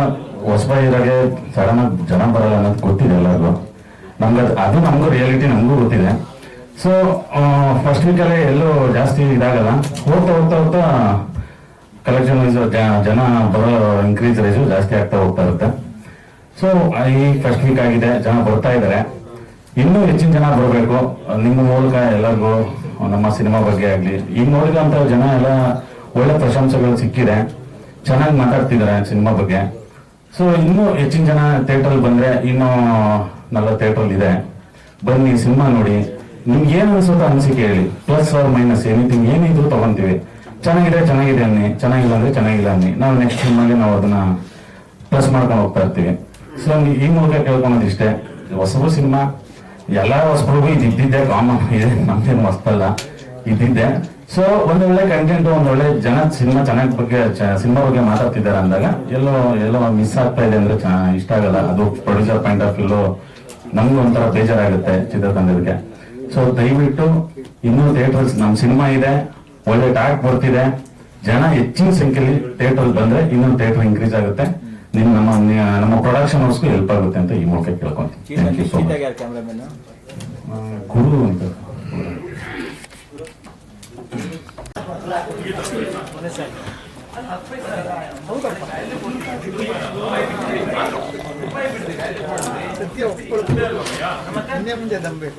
ಹೊಸಬ ಇರಾಗೆ ಸಡನ್ ಆಗಿ ಜನ ಬರಲ್ಲ ಅನ್ನೋದು ಗೊತ್ತಿದೆ ಎಲ್ಲರಿಗೂ. ನಮ್ಗೆ ಅದು ನಮಗೂ ರಿಯಾಲಿಟಿ ನಮಗೂ ಗೊತ್ತಿದೆ. ಸೊ ಫಸ್ಟ್ ವೀಕಲ್ಲೇ ಎಲ್ಲೂ ಜಾಸ್ತಿ ಇದಾಗಲ್ಲ. ಹೋಗ್ತಾ ಹೋಗ್ತಾ ಹೋಗ್ತಾ ಕಲೆಕ್ಷನ್ ವೈಸ್ ಜನ ಬರೋ ಇನ್ಕ್ರೀಸ್ ರೈಸು ಜಾಸ್ತಿ ಆಗ್ತಾ ಹೋಗ್ತಾ ಇರುತ್ತೆ. ಸೊ ಈ ಫಸ್ಟ್ ವೀಕ್ ಆಗಿದೆ, ಜನ ಬರ್ತಾ ಇದ್ದಾರೆ. ಇನ್ನೂ ಹೆಚ್ಚಿನ ಜನ ಬರಬೇಕು. ನಿಮ್ಮ ಮೂಲಕ ಎಲ್ಲರಿಗೂ ನಮ್ಮ ಸಿನಿಮಾ ಬಗ್ಗೆ ಆಗಲಿ ಈಗ ನೋಡಿದಂತ ಜನ ಎಲ್ಲ ಒಳ್ಳೆ ಪ್ರಶಂಸೆಗಳು ಸಿಕ್ಕಿದೆ, ಚೆನ್ನಾಗಿ ಮಾತಾಡ್ತಿದ್ದಾರೆ ಸಿನಿಮಾ ಬಗ್ಗೆ. ಸೊ ಇನ್ನೂ ಹೆಚ್ಚಿನ ಜನ ಥಿಯೇಟರ್ ಬಂದ್ರೆ ಇನ್ನೂ 40 ಥಿಯೇಟರ್ ಇದೆ. ಬನ್ನಿ ಸಿನಿಮಾ ನೋಡಿ, ನಿಮ್ಗೆ ಏನ್ ಅನ್ಸುತ್ತೋ ಅನಿಸಿಕೆ ಹೇಳಿ, ಪ್ಲಸ್ ಆರ್ ಮೈನಸ್ ಎನಿಥಿಂಗ್ ಏನಿದ್ರು ತಗೊಂತೀವಿ. ಚೆನ್ನಾಗಿದೆ ಚೆನ್ನಾಗಿದೆ ಅನ್ನಿ, ಚೆನ್ನಾಗಿಲ್ಲ ಅಂದ್ರೆ ಚೆನ್ನಾಗಿಲ್ಲ ಅನ್ನಿ. ನಾವು ನೆಕ್ಸ್ಟ್ ಸಿನಿಮಾಗೆ ನಾವು ಅದನ್ನ ಪ್ಲಸ್ ಮಾಡ್ಕೊಂಡು ಹೋಗ್ತಾ ಇರ್ತೀವಿ. ಸೊ ಈ ಮೂಲಕ ಕೇಳ್ಕೊಳೋದು ಇಷ್ಟೇ. ಹೊಸಬರು ಸಿನಿಮಾ ಎಲ್ಲ ಹೊಸಬರಿಗೂ ಇದು ಇದ್ದಿದ್ದೆ ಕಾಮನ್ ಇದೆ, ನಮ್ದೇನು ಹೊಸದಲ್ಲ, ಇದ್ದಿದ್ದೆ. ಸೊ ಒಂದ್ ಒಳ್ಳೆ ಕಂಟೆಂಟ್, ಒಂದ್ ಒಳ್ಳೆ ಜನ ಸಿನಿಮಾ ಚೆನ್ನಾಗಿ ಸಿನಿಮಾ ಬಗ್ಗೆ ಮಾತಾಡ್ತಿದ್ದಾರೆ ಅಂದಾಗ ಎಲ್ಲೋ ಮಿಸ್ ಆಗ್ತಾ ಇದೆ ಅಂದ್ರೆ ಇಷ್ಟ ಆಗಲ್ಲ. ಅದು ಪ್ರೊಡ್ಯೂಸರ್ ಪಾಯಿಂಟ್ ಆಫ್ ವ್ಯೂ ನಮ್ಗೆ ಒಂಥರ ಬೇಜಾರಾಗುತ್ತೆ ಚಿತ್ರತಂಡಕ್ಕೆ. ಸೊ ದಯವಿಟ್ಟು ಇನ್ನೂ ಥಿಯೇಟರ್ಸ್ ನಮ್ ಸಿನಿಮಾ ಇದೆ, ಒಳ್ಳೆ ಟಾಕ್ ಬರ್ತಿದೆ, ಜನ ಹೆಚ್ಚಿನ ಸಂಖ್ಯೆಯಲ್ಲಿ ಥಿಯೇಟರ್ ಬಂದ್ರೆ ಇನ್ನೊಂದು ಥಿಯೇಟರ್ ಇನ್ಕ್ರೀಸ್ ಆಗುತ್ತೆ. ನಮ್ಮ ಪ್ರೊಡಕ್ಷನ್ ಹೌಸ್ಗೂ ಹೆಲ್ಪ್ ಆಗುತ್ತೆ ಅಂತ ಈ ಮೂಲಕ ಕೇಳ್ಕೊಂತೀನಿ. Thank you so much. Cameraman ಗುರು ಅಂತ ಸತ್ಯ ಒಪ್ಕೊಳ್ತೀನಿ. ಮುಂದೆ ದಂಬೆ